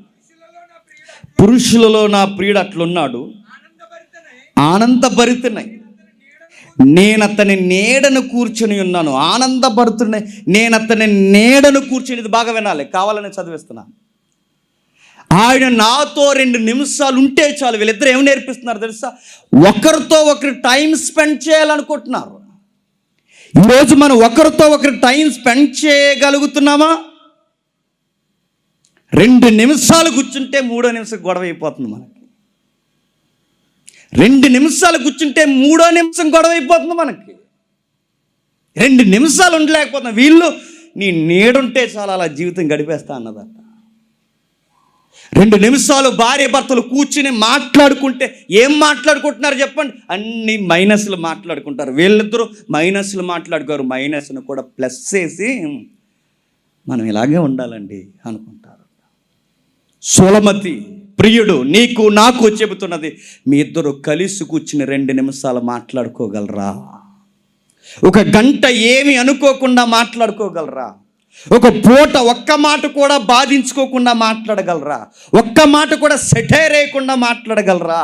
పురుషులలో నా ప్రియుడు అట్లున్నాడు. ఆనందభరితున్నాయి, నేను అతని నీడను కూర్చొని ఉన్నాను. ఆనందభరితున్నాయి, నేను అతని నీడను కూర్చొని. ఇది బాగా వినాలి, కావాలని చదివిస్తున్నాను. ఆయన నాతో 2 నిమిషాలు ఉంటే చాలు. వీళ్ళిద్దరు ఏమి నేర్పిస్తున్నారు తెలుసా? ఒకరితో ఒకరు టైం స్పెండ్ చేయాలనుకుంటున్నారు. ఈరోజు మనం ఒకరితో ఒకరు టైం స్పెండ్ చేయగలుగుతున్నామా? 2 నిమిషాలు కూర్చుంటే 3వ నిమిషం గొడవ అయిపోతుంది మనకి. 2 నిమిషాలు కూర్చుంటే 3వ నిమిషం గొడవ అయిపోతుంది మనకి. 2 నిమిషాలు ఉండలేకపోతున్నాం. వీళ్ళు నీ నీడుంటే చాలా అలా జీవితం గడిపేస్తా అన్నదట. 2 నిమిషాలు భార్య భర్తలు కూర్చుని మాట్లాడుకుంటే ఏం మాట్లాడుకుంటున్నారు చెప్పండి? అన్ని మైనస్లు మాట్లాడుకుంటారు. వీళ్ళిద్దరూ మైనస్లు మాట్లాడుకోరు, మైనస్ను కూడా ప్లస్ చేసి మనం ఇలాగే ఉండాలండి అనుకుంటారు. సులమతి ప్రియుడు నీకు నాకు చెబుతున్నది, మీ ఇద్దరు కలిసి కూర్చుని 2 నిమిషాలు మాట్లాడుకోగలరా? 1 గంట ఏమి అనుకోకుండా మాట్లాడుకోగలరా? ఒక పూట ఒక్క మాట కూడా బాధించుకోకుండా మాట్లాడగలరా? ఒక్క మాట కూడా సెటైర్ వేయకుండా మాట్లాడగలరా?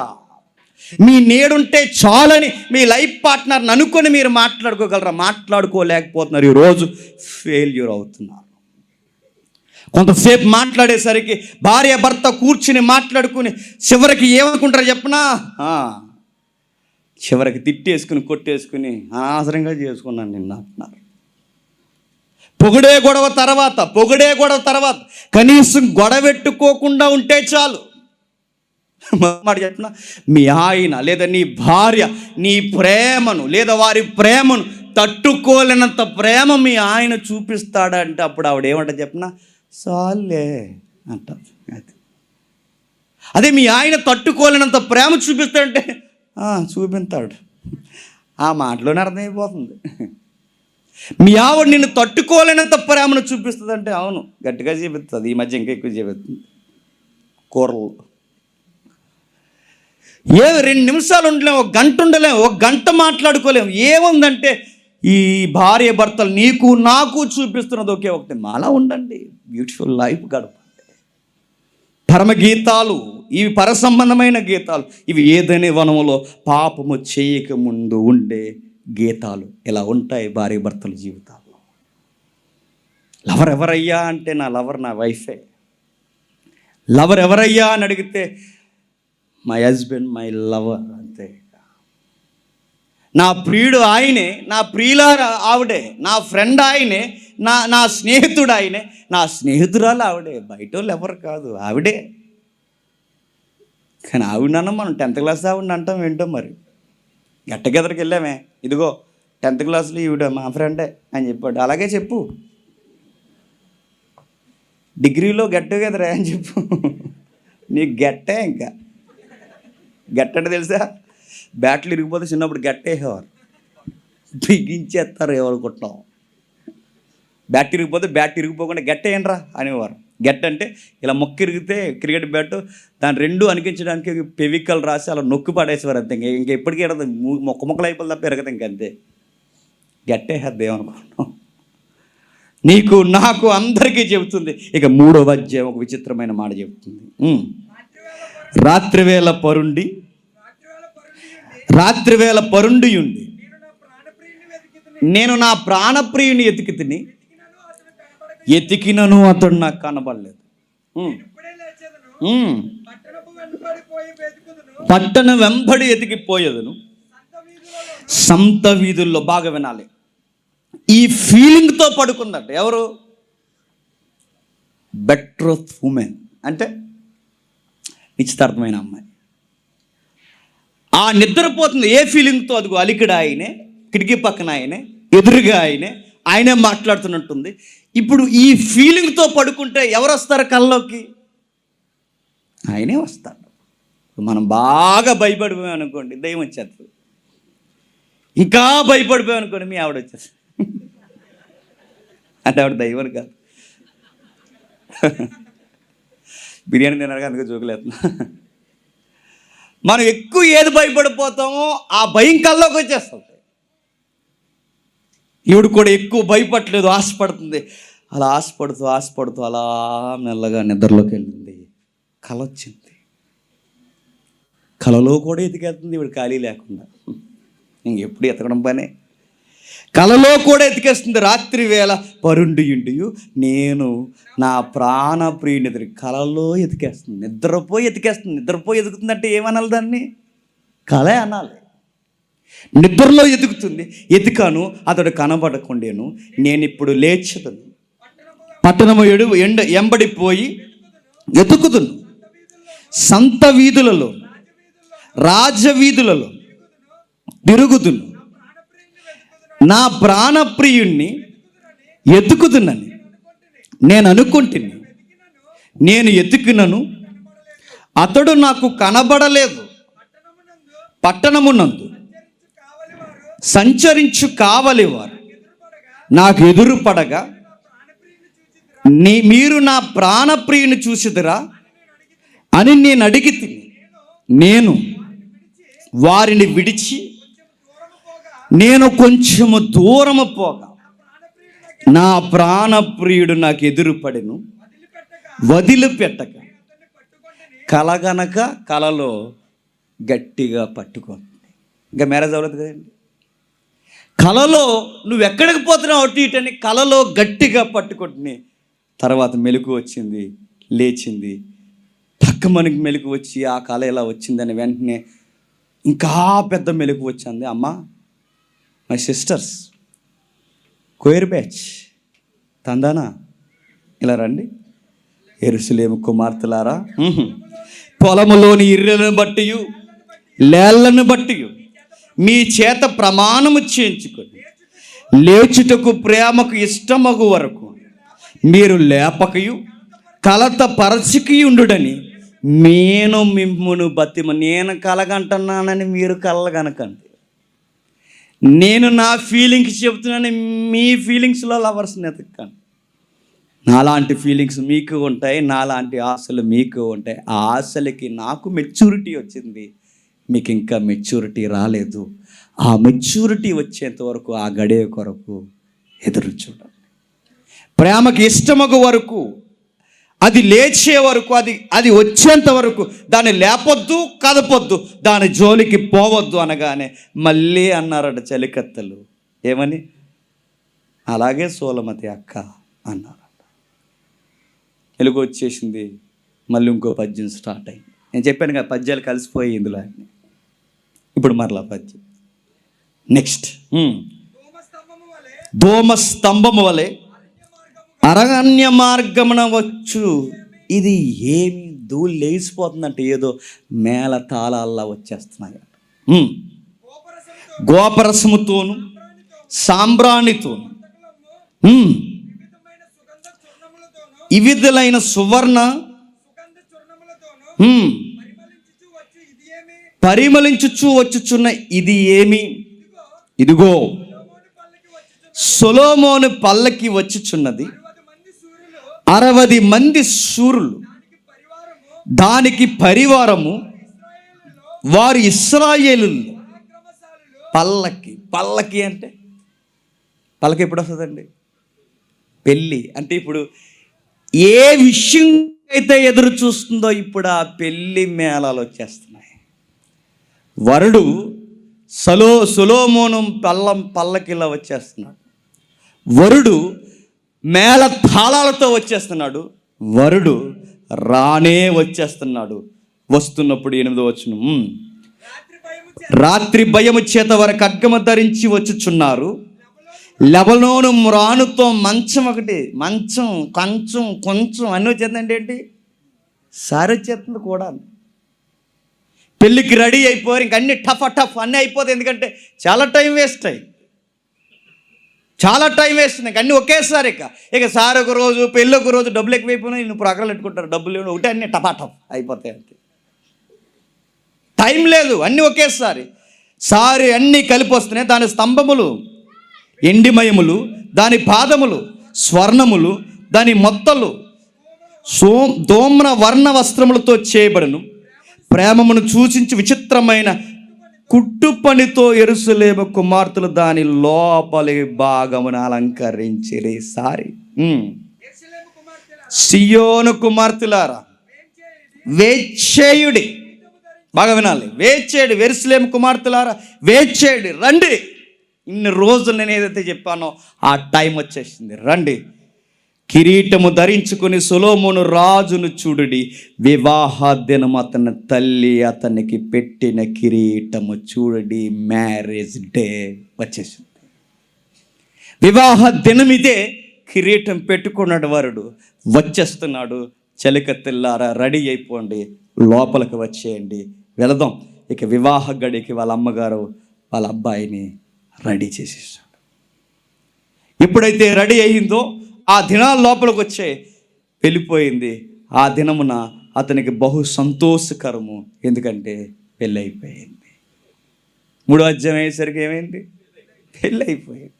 మీ నేడుంటే చాలని మీ లైఫ్ పార్ట్నర్ని అనుకొని మీరు మాట్లాడుకోగలరా? మాట్లాడుకోలేకపోతున్నారు. ఈరోజు ఫెయిల్యూర్ అవుతున్నారు. కొంతసేపు మాట్లాడేసరికి భార్య భర్త కూర్చుని మాట్లాడుకుని చివరికి ఏమనుకుంటారో చెప్పనా? చివరికి తిట్టేసుకుని కొట్టేసుకుని అనవసరంగా చేసుకున్నాను నిన్న అంటున్నారు. పొగిడే గొడవ తర్వాత కనీసం గొడవెట్టుకోకుండా ఉంటే చాలు. మాట చెప్పిన, మీ ఆయన లేదా నీ భార్య నీ ప్రేమను లేదా వారి ప్రేమను తట్టుకోలేనంత ప్రేమ మీ ఆయన చూపిస్తాడంటే అప్పుడు ఆవిడ ఏమంట చెప్పిన, సాలే అంటారు. అదే మీ ఆయన తట్టుకోలేనంత ప్రేమ చూపిస్తాడంటే చూపిస్తాడు. ఆ మాటలోనే అర్థమైపోతుంది. మీ ఆవిడ నిన్ను తట్టుకోలేనంత ప్రేమను చూపిస్తుందంటే అవును, గట్టిగా చూపిస్తుంది. ఈ మధ్య ఇంకా ఎక్కువ చూపిస్తుంది. కూరలు 2 నిమిషాలు ఉండలేము, 1 గంట ఉండలేము, 1 గంట మాట్లాడుకోలేము. ఏముందంటే ఈ భార్య భర్తలు నీకు నాకు చూపిస్తున్నది ఒకే ఒకటి, మాలా ఉండండి, బ్యూటిఫుల్ లైఫ్ గడపండి. పరమగీతాలు ఇవి, పరసంబంధమైన గీతాలు ఇవి. ఏదైనా వనములో పాపము చేయకముందు ఉండే గీతాలు ఇలా ఉంటాయి భార్య భర్తల జీవితాల్లో. లవర్ ఎవరయ్యా అంటే నా లవర్ నా వైఫే. లవర్ ఎవరయ్యా అని అడిగితే మై హస్బెండ్ మై లవర్ అంతే. నా ప్రియుడు ఆయనే, నా ప్రియులార ఆవిడే, నా ఫ్రెండ్ ఆయనే, నా స్నేహితుడు ఆయనే, నా స్నేహితురాలు ఆవిడే. బయట వాళ్ళు ఎవరు కాదు, ఆవిడే. కానీ ఆవిడన్నా మనం 10th క్లాస్ ఆవిడని అంటాం ఏంటో మరి. గెట్ టుగెదర్కి వెళ్ళామే, ఇదిగో 10th క్లాస్లో ఈవిడ మా ఫ్రెండే అని చెప్పాడు. అలాగే చెప్పు. డిగ్రీలో గెట్ టుగెదర్ అని చెప్పు. నీకు గెట్టే. ఇంకా గెట్ అంటే తెలుసా, బ్యాట్లు ఇరిగిపోతే చిన్నప్పుడు గట్టేసేవారు, బిగించేస్తారు ఎవరుకుంటాం. బ్యాట్ ఇరిగిపోతే బ్యాట్ ఇరిగిపోకుండా గట్టేయండిరా అనేవారు. గెట్ అంటే ఇలా మొక్క ఇరిగితే క్రికెట్ బ్యాట్ దాని 2 అనిపించడానికి ఫెవికల్ రాసి అలా నొక్కి పడేసేవారు అంతే. ఇంకా ఎప్పటికీ ఎడదు, మొక్కలు అయిపోతుంది తప్ప ఎరగదు ఇంకంతే. గట్టేసేద్దాం అనుకుంటున్నాం. నీకు నాకు అందరికీ చెబుతుంది. ఇక 3వ అధ్యాయం ఒక విచిత్రమైన మాట చెబుతుంది. రాత్రివేళ పరుండియుండి నేను నా ప్రాణప్రియుని ఎతికినను అతడు నాకు కనబడలేదు. పట్టణ వెంబడి ఎతికిపోయేదను, సంత వీధుల్లో. బాగా వినాలి, ఈ ఫీలింగ్తో పడుకుందట. ఎవరు? బెట్రోత్ ఉమెన్ అంటే నిశ్చితార్థమైన అమ్మాయి. ఆ నిద్రపోతుంది ఏ ఫీలింగ్తో? అదిగో అలికిడ ఆయనే, కిటికీ పక్కన ఆయనే, ఎదురుగా ఆయనే మాట్లాడుతున్నట్టుంది. ఇప్పుడు ఈ ఫీలింగ్తో పడుకుంటే ఎవరు వస్తారు కల్లోకి? ఆయనే వస్తాడు. మనం బాగా భయపడిపోయాం అనుకోండి, దయ్యం వచ్చేస్తుంది. ఇంకా భయపడిపోయాం అనుకోండి, మీ ఆవిడ వచ్చేస్తుంది. అంటే ఆవిడ దయ్యం కాదు. బిర్యానీ తినగా అందుకే జోకులేస్తున్నా. మనం ఎక్కువ ఏది భయపడిపోతామో ఆ భయం కల్లోకి వచ్చేస్తుంది. ఈవిడ కూడా ఎక్కువ భయపడలేదు, ఆశపడుతుంది. అలా ఆశపడుతూ అలా మెల్లగా నిద్రలోకి వెళ్ళింది. కల వచ్చింది. కలలో కూడా ఎతికేస్తుంది ఈవిడ ఖాళీ లేకుండా. ఇంకెప్పుడు ఎతకడం పనే. కలలో కూడా ఎతికేస్తుంది. రాత్రి వేళ పరుండియుండియు నేను నా ప్రాణప్రియుని ఎదురు. కలలో ఎతికేస్తుంది, నిద్రపోయి ఎతికేస్తుంది. నిద్రపోయి ఎదుగుతుందంటే ఏమనాలి దాన్ని? కలే అనాలి. నిద్రలో ఎదుగుతుంది. ఎతికాను, అతడు కనబడకుండాను. నేను ఇప్పుడు లేచదును, పట్టణము ఎంబడిపోయి ఎతుకుదును, సంత వీధులలో రాజవీధులలో తిరుగుదును, నా ప్రాణప్రియుణ్ణి ఎతుకుదునని నేను అనుకుంటుని. నేను ఎతికినను అతడు నాకు కనబడలేదు. పట్టణమునందు సంచరించు కావలివారు నాకు ఎదురు పడగా మీరు నా ప్రాణప్రియుని చూసిదిరా అని నేను అడిగితే, నేను వారిని విడిచి నేను కొంచెము దూరము పోగా నా ప్రాణప్రియుడు నాకు ఎదురుపడెను, వదిలిపెట్టక. కలగనక కలలో గట్టిగా పట్టుకోండి. ఇంకా మ్యారేజ్ అవ్వలేదు కదండి. కలలో నువ్వు ఎక్కడికి పోతున్నావు అటు ఇటు అని కలలో గట్టిగా పట్టుకుంటుని. తర్వాత మెలకు వచ్చింది, లేచింది. పక్క మనకి మెలకు వచ్చి ఆ కళ ఎలా వచ్చిందని వెంటనే ఇంకా పెద్ద మెలకు వచ్చింది. అమ్మ, మై సిస్టర్స్, కోయర్ బ్యాచ్, తందానా, ఇలా రండి. యెరూషలేము కుమార్తెలారా, పొలములోని ఇర్రెలను బట్టి లేళ్లను బట్టి మీ చేత ప్రమాణము చేయించుకొని లేచుటకు ప్రేమకు ఇష్టమగు వరకు మీరు లేపకయు కలత పరచికియుండుడని నేను మిమ్మును నేను కలగంటున్నానని మీరు కలగనకండి. నేను నా ఫీలింగ్స్ చెబుతున్నాను, మీ ఫీలింగ్స్లో లవర్స్ని ఎతకండి. నాలాంటి ఫీలింగ్స్ మీకు ఉంటాయి, నాలాంటి ఆశలు మీకు ఉంటాయి. ఆ ఆశలకి నాకు మెచ్యూరిటీ వచ్చింది, మీకు ఇంకా మెచ్యూరిటీ రాలేదు. ఆ మెచ్యూరిటీ వచ్చేంత వరకు, ఆ గడియ కొరకు ఎదురు చూడండి. ప్రేమకి ఇష్టమగు వరకు, అది లేచే వరకు, అది వచ్చేంత వరకు దాన్ని లేపొద్దు, కదపొద్దు, దాని జోలికి పోవద్దు అనగానే మళ్ళీ అన్నారట చలికత్తెలు. ఏమని? అలాగే సోలమతి అక్క అన్నారట. ఎలుగు వచ్చేసింది. మళ్ళీ ఇంకో పద్యం స్టార్ట్ అయింది. నేను చెప్పాను కదా, పద్యాలు కలిసిపోయి ఇందులో. ఇప్పుడు మరలా పద్యం. నెక్స్ట్, ధూమ స్తంభము వలె అరణ్య మార్గమున వచ్చు. ఇది ఏమి ధూళి లేచిపోతుందంటే ఏదో మేళ తాళాల్లా వచ్చేస్తున్నాయి. గోపరసముతోను సాంబ్రాణితోను వివిధులైన సువర్ణ పరిమళించుచు వచ్చుచున్న ఇది ఏమి? ఇదిగో సొలొమోను పల్లకి వచ్చుచున్నది. 60 మంది శూరులు, దానికి పరివారము, వారు ఇశ్రాయేలు. పల్లకి అంటే పల్లకి ఎప్పుడు వస్తుందండి? పెళ్ళి అంటే ఇప్పుడు ఏ విషయం అయితే ఎదురు చూస్తుందో ఇప్పుడు ఆ పెళ్ళి మేళాలు వచ్చేస్తున్నాయి. వరుడు సొలొమోను పల్లకిలా వచ్చేస్తున్నాడు. వరుడు మేళ తాళాలతో వచ్చేస్తున్నాడు. వరుడు రానే వచ్చేస్తున్నాడు. వస్తున్నప్పుడు 8వ వచనం, రాత్రి భయము చేత వారు ఖడ్గము ధరించి వచ్చుచున్నారు. లెబనోను మ్రానుతో మంచం ఒకటి, మంచం కొంచెం అన్నీ వచ్చేస్తుందంటే ఏంటి? సారి వచ్చేస్తుంది కూడా. పెళ్ళికి రెడీ అయిపోయారు, ఇంక అన్ని టఫ్ అన్నీ అయిపోతాయి. ఎందుకంటే చాలా టైం వేస్ట్ ఇంక అన్నీ ఒకేసారి. ఇక సారి ఒక రోజు, పెళ్ళి ఒక రోజు, డబ్బులు ఎక్కువైపోయినా నువ్వు ప్రోగ్రాలు పెట్టుకుంటారు, డబ్బులు ఒకటి అన్నీ టఫ్ అయిపోతాయి. అంతే, టైం లేదు, అన్నీ ఒకేసారి. సారి అన్నీ కలిపి వస్తున్నాయి. దాని స్తంభములు ఎండిమయములు, దాని పాదములు స్వర్ణములు, దాని మొత్తలు ధూమ్ర వర్ణ వస్త్రములతో చేయబడను. ప్రేమమును సూచించి విచిత్రమైన కుట్టు పనితో యెరూషలేము కుమార్తెలు దాని లోపలి భాగమును అలంకరించిరి. సారి సియోను కుమార్తెలారా వేచేయుడి. బాగా వినాలి, వేచేయుడి. యెరూషలేము కుమార్తెలారా వేచేయుడి, రండి. ఇన్ని రోజులు నేను ఏదైతే చెప్పానో ఆ టైం వచ్చేసింది, రండి. కిరీటము ధరించుకుని సొలొమోను రాజును చూడుడి. వివాహ దినము అతని తల్లి అతనికి పెట్టిన కిరీటము చూడుడి. మ్యారేజ్ డే వచ్చేసింది. వివాహ దినం ఇదే. కిరీటం పెట్టుకున్నాడు వరుడు, వచ్చేస్తున్నాడు. చలికత్తెల్లారా రెడీ అయిపోండి, లోపలికి వచ్చేయండి, వెళదాం. ఇక వివాహ గడికి వాళ్ళ అమ్మగారు వాళ్ళ అబ్బాయిని రెడీ చేసేసాడు. ఎప్పుడైతే రెడీ అయ్యిందో ఆ దినాల లోపలికి వచ్చే వెళ్ళిపోయింది. ఆ దినమున అతనికి బహు సంతోషకరము, ఎందుకంటే పెళ్ళి అయిపోయింది. 3వ అధ్యాయం అయ్యేసరికి ఏమైంది? పెళ్ళి అయిపోయింది.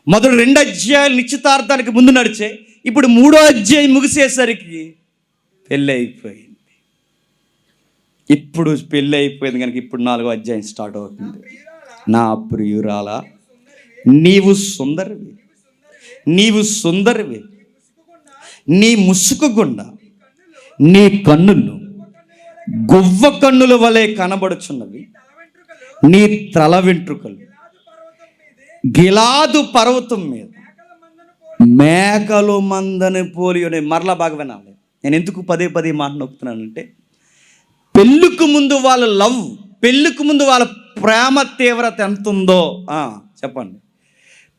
మొదటి 2 అధ్యాయాలు నిశ్చితార్థానికి ముందు నడిచే, ఇప్పుడు 3వ అధ్యాయం ముగిసేసరికి పెళ్ళి అయిపోయింది. ఇప్పుడు పెళ్ళి అయిపోయింది కనుక ఇప్పుడు 4వ అధ్యాయం స్టార్ట్ అవుతుంది. నా ప్రియురాలా, నీవు సుందరివి, నీ ముసుకు గుండా నీ కన్నులు గువ్వ కన్నుల వలె కనబడుచున్నవి. నీ తల వెంట్రుకలు గిలాదు పర్వతం మీద మేకలు మందని పోలి ఉన్నాయి. మరలా బాగా వినాలి. నేను ఎందుకు పదే మాట నొక్కుతున్నానంటే, పెళ్ళికి ముందు వాళ్ళ లవ్ పెళ్ళికి ముందు వాళ్ళ ప్రేమ తీవ్రత ఎంత ఉందో చెప్పండి.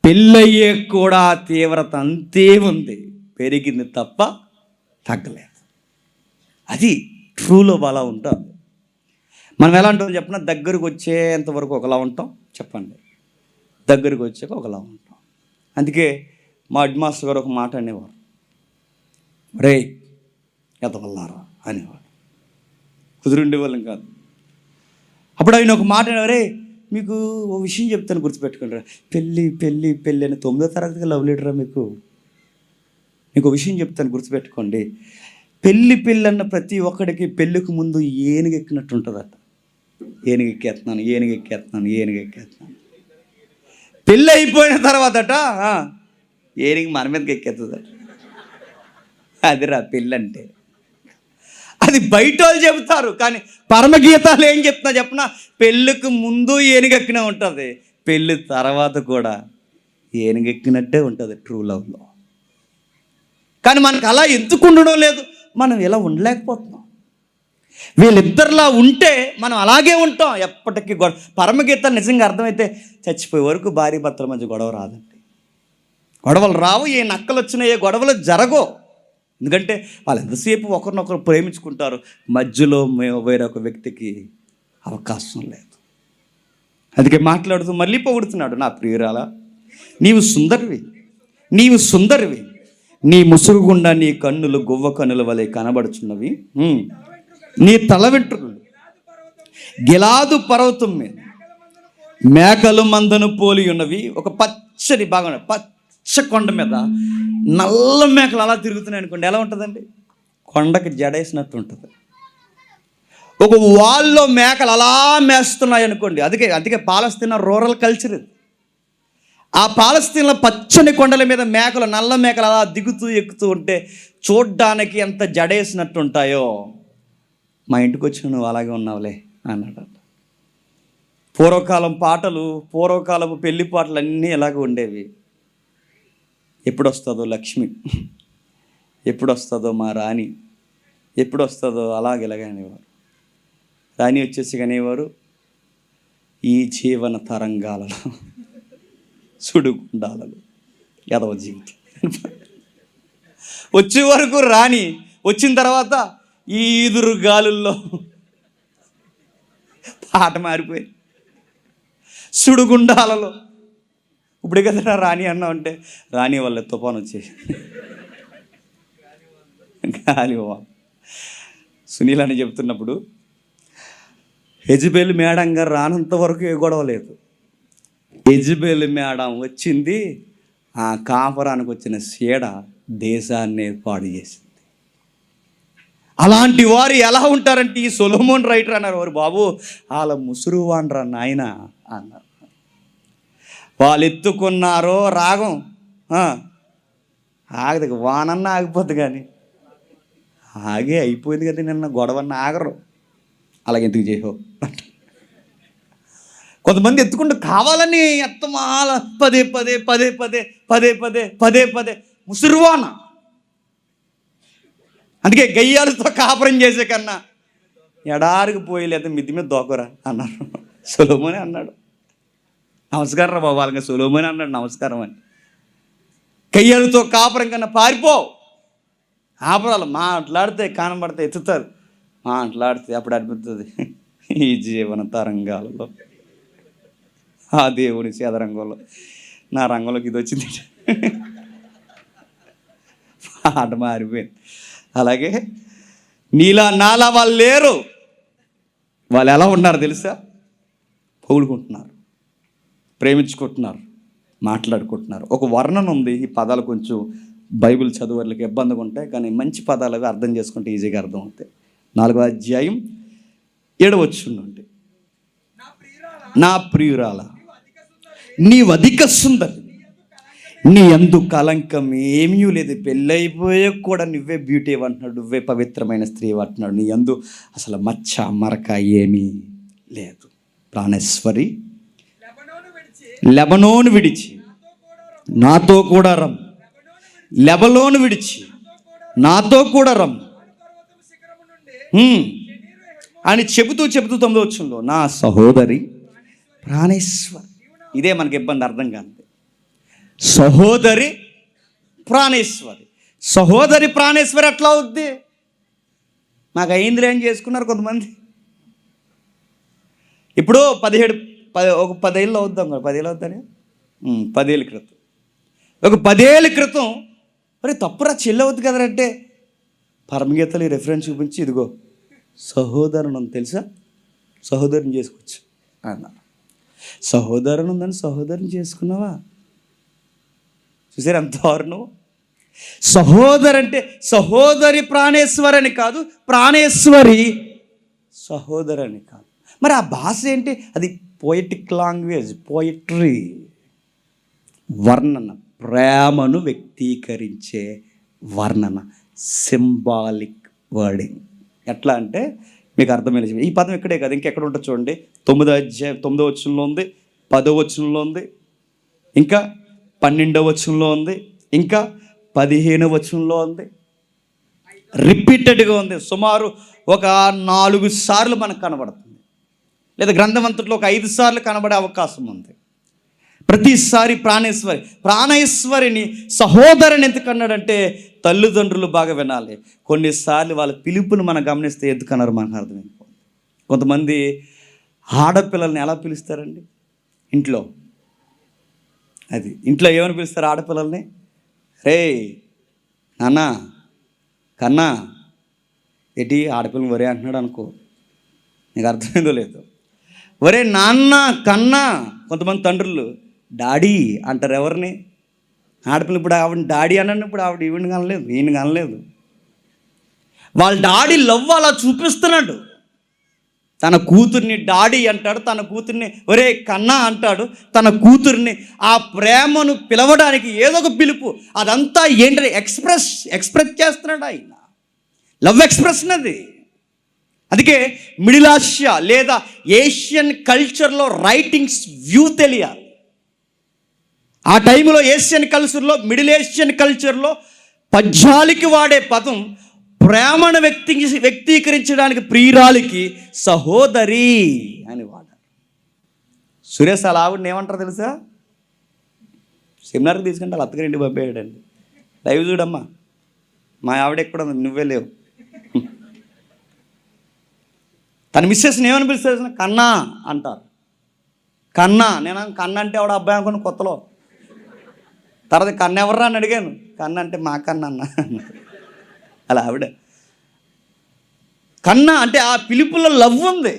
పెళ్ళయ్యే కూడా తీవ్రత అంతే ఉంది, పెరిగింది తప్ప తగ్గలేదు. అది ట్రూలో అలా ఉంటాం. మనం ఎలా ఉంటాం చెప్పిన, దగ్గరకు వచ్చేంతవరకు ఒకలా ఉంటాం, చెప్పండి, దగ్గరకు వచ్చాక ఒకలా ఉంటాం. అందుకే మా హెడ్ మాస్టర్ గారు ఒక మాట అనేవారు, రే ఎదవల్లారా అనేవాడు. కుదురుండే వాళ్ళం కాదు. అప్పుడు ఆయన ఒక మాట అనేవారే, మీకు ఓ విషయం చెప్తాను గుర్తుపెట్టుకుంటారా, పెళ్ళి పెళ్ళి పెళ్ళి అని 9వ తరగతిగా లవ్ లెటరా మీకు ఒక విషయం చెప్తాను గుర్తుపెట్టుకోండి. పెళ్ళి పెళ్ళి అన్న ప్రతి ఒక్కడికి పెళ్ళికి ముందు ఏనుగెక్కినట్టు ఉంటుందట. ఏనుగెక్కేస్తున్నాను. పెళ్ళి అయిపోయిన తర్వాతట ఏనుగు మన మీదకి ఎక్కేస్తుందట. అదిరా పెళ్ళంటే. అది బయట వాళ్ళు చెబుతారు, కానీ పరమగీతాలు ఏం చెప్తున్నా చెప్పిన, పెళ్ళికి ముందు ఏనుగెక్కినే ఉంటుంది, పెళ్ళి తర్వాత కూడా ఏనుగెక్కినట్టే ఉంటుంది ట్రూ లవ్లో. కానీ మనకు అలా ఎందుకు ఉండడం లేదు, మనం ఇలా ఉండలేకపోతున్నాం. వీళ్ళిద్దరిలా ఉంటే మనం అలాగే ఉంటాం ఎప్పటికీ. పరమగీతాలు నిజంగా అర్థమైతే చచ్చిపోయే వరకు భార్య భర్తల మధ్య గొడవ రాదండి. గొడవలు రావు, ఏ నక్కలు వచ్చినా ఏ గొడవలు జరగవు. ఎందుకంటే వాళ్ళు ఎంతసేపు ఒకరినొకరు ప్రేమించుకుంటారు, మధ్యలో వేరొక వ్యక్తికి అవకాశం లేదు. అందుకే మాట్లాడుతూ మళ్ళీ పొగుడుతున్నాడు, నా ప్రియురాలా నీవు సుందరివి, నీ ముసుగు గుండా నీ కన్నులు గువ్వ కన్నుల వలె కనబడుచున్నవి, నీ తల వెంట్రుకలు గిలాదు పర్వతం మీద మేకలు మందను పోలి ఉన్నవి. ఒక పచ్చని బాగా పచ్చ కొండ మీద నల్ల మేకలు అలా తిరుగుతున్నాయి అనుకోండి, ఎలా ఉంటుందండి? కొండకి జడేసినట్టు ఉంటుంది. ఒక వాల్లో మేకలు అలా మేస్తున్నాయి అనుకోండి, అందుకే పాలస్తీనా రూరల్ కల్చర్ ఇది. ఆ పాలస్తీన్లో పచ్చని కొండల మీద మేకలు, నల్ల మేకలు అలా దిగుతూ ఎక్కుతూ ఉంటే చూడ్డానికి ఎంత జడేసినట్టు ఉంటాయో, మా ఇంటికి వచ్చిన నువ్వు అలాగే ఉన్నావులే అన్నాడు. పూర్వకాలపు పెళ్లి పాటలు అన్నీ ఎలాగ ఉండేవి. ఎప్పుడు వస్తుందో లక్ష్మి, ఎప్పుడు వస్తుందో మా రాణి, ఎప్పుడు వస్తుందో అలాగే అనేవారు. రాణి వచ్చేసి అనేవారు, ఈ జీవన తరంగాలలో సుడుగుండాలలో ఎదవ జీవితం. వచ్చే వరకు రాణి, వచ్చిన తర్వాత ఈ ఈదురు గాలుల్లో పాట మారిపోయింది. సుడుగుండాలలో ఇప్పుడు కదా రాణి అన్నా అంటే, రాణి వల్ల తుఫాను వచ్చేసి గాలి. సునీల్ అని చెప్తున్నప్పుడు, యెజబెల్ మేడం గారు రానంత వరకు ఏ గొడవ లేదు. యెజబెల్ మేడం వచ్చింది, ఆ కాపురానికి వచ్చిన సీడ దేశాన్ని పాడు చేసింది. అలాంటి వారు ఎలా ఉంటారంటే, ఈ సొలొమోన్ రైటర్ అన్నారు, వారు బాబు వాళ్ళ ముసురు వాండ్రా నాయన అన్నారు. వాళ్ళు ఎత్తుకున్నారో రాగం ఆగదు, వానన్న ఆగిపోద్ది, కానీ ఆగే అయిపోయింది కదా నిన్న గొడవన్న ఆగరు. అలాగే ఎందుకు చేయో. కొంతమంది ఎత్తుకుంటూ కావాలని ఎత్తమాల పదే పదే పదే పదే పదే పదే పదే పదే ముసురువాన. అందుకే గయ్యాలతో కాపురం చేసే కన్నా ఎడారికి పోయి లేదా మిద్ది మీద దోకరా అన్నారు. సొలొమోనే అన్నాడు, నమస్కారం రా బాబు. వాళ్ళకి సొలొమోనే అన్నాడు నమస్కారం అని. గయ్యాలతో కాపురం కన్నా పారిపో. ఆపరాలు మాట్లాడితే కనబడితే ఎత్తుతారు, మాట్లాడితే అప్పుడు అనిపిస్తుంది ఈ జీవన తరంగాలలో ఆ దేవుని సేదరంగంలో నా రంగంలోకి ఇది వచ్చింది. పాట మారిపోయింది. అలాగే నాలా వాళ్ళు లేరు. వాళ్ళు ఎలా ఉన్నారు తెలుసా? పొగుడుకుంటున్నారు, ప్రేమించుకుంటున్నారు, మాట్లాడుకుంటున్నారు. ఒక వర్ణన ఉంది. ఈ పదాలు కొంచెం బైబిల్ చదువులకు ఇబ్బందిగా ఉంటాయి, కానీ మంచి పదాలు అవి అర్థం చేసుకుంటే ఈజీగా అర్థం అవుతాయి. 4వ అధ్యాయం 7వ వచనం నుండి, నా ప్రియురాల నీవు అధిక సుందరి, నీ యందు కలంకం ఏమీ లేదు. పెళ్ళైపోయే కూడా నువ్వే బ్యూటీ అంటున్నాడు, నువ్వే పవిత్రమైన స్త్రీ అంటున్నాడు. నీ యందు అసలు మచ్చ మరక ఏమీ లేదు. ప్రాణేశ్వరి లెబనోను విడిచి నాతో కూడా రమ్ము. లెబనోను విడిచి నాతో కూడా రమ్ము. అని చెబుతూ 9వ వచనంలో నా సహోదరి ప్రాణేశ్వరి. ఇదే మనకి ఇబ్బంది, అర్థం కాదు. సహోదరి ప్రాణేశ్వరి. సహోదరి ప్రాణేశ్వరి ఎట్లా అవుద్ది? నాకు అయిందిలే అని చేసుకున్నారు కొంతమంది. ఇప్పుడు 10 ఏళ్ళు అవుద్దాం, 10 ఏళ్ళు అవుతానే, 10 ఏళ్ళ క్రితం, ఒక 10 ఏళ్ళ క్రితం మరి తప్పురా చెల్లి అవుద్ది కదరంటే పరమగీతలు ఈ రెఫరెన్స్ చూపించి ఇదిగో సహోదరుని ఉంది తెలుసా, సహోదరుని చేసుకోవచ్చు అన్న. సహోదరుని ఉందని సహోదరుని చేసుకున్నావా? చూసారు ఎంత దారుణం. సహోదరు అంటే సహోదరి ప్రాణేశ్వరి అని కాదు, ప్రాణేశ్వరి సహోదరు అని కాదు. మరి ఆ భాష ఏంటి? అది పోయిటిక్ లాంగ్వేజ్, పోయిట్రీ, వర్ణన, ప్రేమను వ్యక్తీకరించే వర్ణన, సింబాలిక్ వర్డింగ్. ఎట్లా అంటే మీకు అర్థమైంది. ఈ పదం ఇక్కడే కాదు, ఇంకెక్కడ ఉంటుంది చూడండి. 9వ వచనంలో ఉంది, 10వ వచనంలో ఉంది, ఇంకా 12వ వచనంలో ఉంది, ఇంకా 15వ వచనంలో ఉంది. రిపీటెడ్గా ఉంది. సుమారు ఒక 4 సార్లు మనకు కనబడుతుంది, లేదా గ్రంథమంతట్లో ఒక 5 సార్లు కనబడే అవకాశం ఉంది. ప్రతిసారి ప్రాణేశ్వరిని సహోదరుని ఎందుకు అన్నాడంటే తల్లిదండ్రులు బాగా వినాలి. కొన్నిసార్లు వాళ్ళ పిలుపుని మనం గమనిస్తే ఎందుకన్నారు మనకు అర్థమైపోతుంది. కొంతమంది ఆడపిల్లల్ని ఎలా పిలుస్తారండి ఇంట్లో? ఇంట్లో ఏమని పిలుస్తారు ఆడపిల్లల్ని? రే నాన్న, కన్నా, ఏంటి ఆడపిల్లని వరే అంటున్నాడు అనుకో, నీకు అర్థమైందో లేదు. వరే నాన్న, కన్నా. కొంతమంది తండ్రులు డాడీ అంటారు ఎవరిని? ఆడపిల్ల. ఇప్పుడు ఆవిడ డాడీ అన్నాను, ఇప్పుడు ఆవిడ ఈవిని కనలేదు, ఈయన కనలేదు. వాళ్ళ డాడీ లవ్ అలా చూపిస్తున్నాడు. తన కూతుర్ని డాడీ అంటాడు, తన కూతుర్ని ఒరే కన్నా అంటాడు, తన కూతుర్ని ఆ ప్రేమను పిలవడానికి ఏదో ఒక పిలుపు, అదంతా ఏంటంటే ఎక్స్ప్రెస్ చేస్తున్నాడు ఆయన. లవ్ ఎక్స్ప్రెషన్ అది. అందుకే మిడిల్ ఆసియా లేదా ఏషియన్ కల్చర్లో రైటింగ్స్ వ్యూ తెలియాలి. ఆ టైంలో ఏషియన్ కల్చర్లో, మిడిల్ ఏషియన్ కల్చర్లో పద్యాలకి వాడే పదం ప్రేమను వ్యక్తీకరించడానికి ప్రియురాలికి సహోదరి అని వాడారు. సురేష్ అలా ఆవిడని ఏమంటారు తెలుసా? సెమినార్కి తీసుకుంటే వాళ్ళ అత్తగారింటి పంపేయడండి. లైవ్ చూడమ్మా, మా ఆవిడ ఎక్కడ ఉంది, నువ్వే లేవు. తన మిస్సెస్ని ఏమని పిలుస్తారు? కన్నా అంటారు. కన్నా. నేను కన్నా అంటే ఆవిడ అబ్బాయి అనుకున్న కొత్తలో. తర్వాత కన్నా ఎవర్రా అని అడిగాను. కన్నా అంటే మా కన్నా అన్న. అలా ఆవిడ కన్నా అంటే ఆ పిలుపులో లవ్ ఉంది,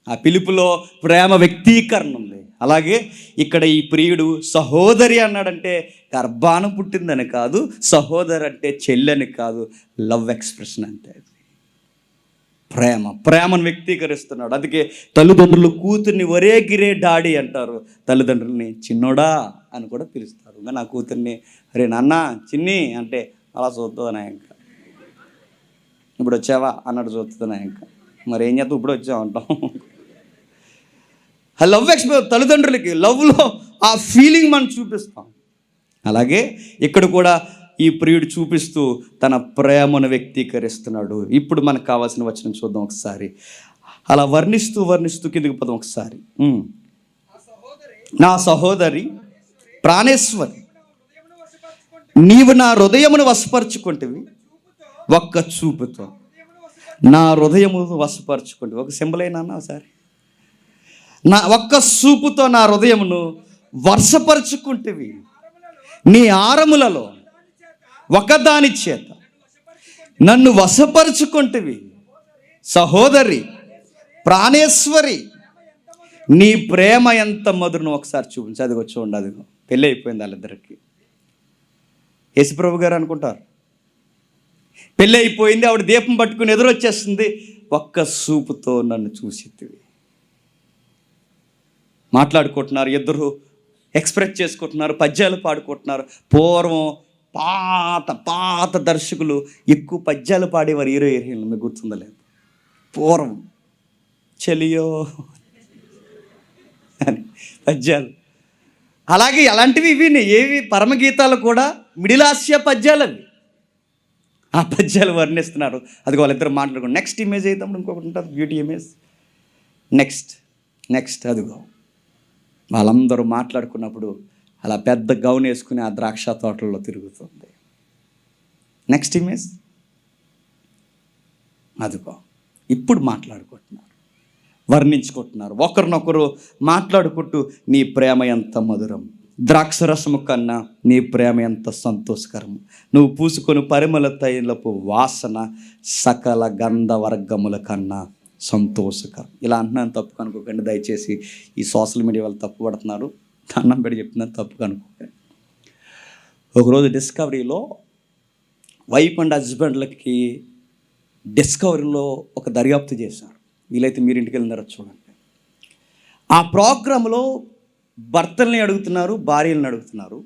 ఆ పిలుపులో ప్రేమ వ్యక్తీకరణ ఉంది. అలాగే ఇక్కడ ఈ ప్రియుడు సహోదరి అన్నాడంటే గర్భాన పుట్టిందని కాదు, సహోదరి అంటే చెల్లని కాదు, లవ్ ఎక్స్ప్రెషన్ అంటే ప్రేమను వ్యక్తీకరిస్తున్నాడు. అందుకే తల్లిదండ్రులు కూతుర్ని ఒరే గిరే డాడీ అంటారు, తల్లిదండ్రుల్ని చిన్నోడా అని కూడా పిలుస్తారు. ఇంకా నా కూతుర్ని అరే నాన్న చిన్ని అంటే అలా చూస్తుందనా, ఇంకా ఇప్పుడు వచ్చావా అన్నట్టు చూస్తుందనా, ఇంకా మరి ఏం చేస్తావు ఇప్పుడు వచ్చావు అంటాం. ఆ లవ్ ఎక్స్ప్రెస్ తల్లిదండ్రులకి లవ్లో ఆ ఫీలింగ్ మనం చూపిస్తాం. అలాగే ఇక్కడ కూడా ఈ ప్రియుడు చూపిస్తూ తన ప్రేమను వ్యక్తీకరిస్తున్నాడు. ఇప్పుడు మనకు కావాల్సిన వచనం చూద్దాం ఒకసారి. అలా వర్ణిస్తూ కిందికి పోదాం ఒకసారి. నా సహోదరి ప్రాణేశ్వరి, నీవు నా హృదయమును వశపరుచుకుంటేవి, ఒక్క చూపుతో నా హృదయమును వశపరుచుకుంటే. ఒక సింబల్ అయినా ఒకసారి, నా ఒక్క చూపుతో నా హృదయమును వశపరుచుకుంటేవి, నీ ఆరములలో ఒకదాని చేత నన్ను వశపరుచుకుంటేవి. సహోదరి ప్రాణేశ్వరి, నీ ప్రేమ ఎంత మధురం ఒకసారి చూపించి. అదిగో చూడండి, అదిగో పెళ్ళి అయిపోయింది వాళ్ళిద్దరికి. యేసుప్రభు గారు అనుకుంటారు పెళ్ళి అయిపోయింది, ఆవిడ దీపం పట్టుకుని ఎదురొచ్చేస్తుంది. ఒక్క చూపుతో నన్ను చూసితివి. మాట్లాడుకుంటున్నారు ఇద్దరు, ఎక్స్ప్రెస్ చేసుకుంటున్నారు, పద్యాలు పాడుకుంటున్నారు. పూర్వం పాత దర్శకులు ఎక్కువ పద్యాలు పాడేవారు హీరోయిన్లు, మీకు గుర్తుందా లేదు? పూర్వం చెలియో అని పద్యాలు. అలాగే అలాంటివి ఇవి ఏవి పరమగీతాలు కూడా మిడిల్ ఆసియా పద్యాలు అవి. ఆ పద్యాలు వర్ణిస్తున్నారు. అది వాళ్ళిద్దరు మాట్లాడుకుని నెక్స్ట్ ఇమేజ్ అయితే ఇంకొకటి ఉంటుంది బ్యూటీ ఇమేజ్. నెక్స్ట్ అదిగో వాళ్ళందరూ మాట్లాడుకున్నప్పుడు అలా పెద్ద గౌన్ వేసుకుని ఆ ద్రాక్ష తోటల్లో తిరుగుతుంది. నెక్స్ట్ ఇమేజ్ అదిగో ఇప్పుడు మాట్లాడుకుంటున్నారు, వర్ణించుకుంటున్నారు, ఒకరినొకరు మాట్లాడుకుంటూ నీ ప్రేమ ఎంత మధురం, ద్రాక్షరసము కన్నా నీ ప్రేమ ఎంత సంతోషకరము, నువ్వు పూసుకొని పరిమళ తైలపు వాసన సకల గంధవర్గముల కన్నా సంతోషకరం. ఇలా అంటున్నాను, తప్పు కనుక్కోకండి దయచేసి. ఈ సోషల్ మీడియా వాళ్ళు తప్పు పడుతున్నారు, దండం పెట్టి చెప్తున్నాను, తప్పు కనుక్కోకండి. ఒకరోజు డిస్కవరీలో వైఫ్ అండ్ హస్బెండ్లకి డిస్కవరీలో ఒక దర్యాప్తు చేశారు. వీలైతే మీరు ఇంటికి వెళ్ళినారో చూడండి. ఆ ప్రోగ్రాంలో భర్తల్ని అడుగుతున్నారు, భార్యలను అడుగుతున్నారు,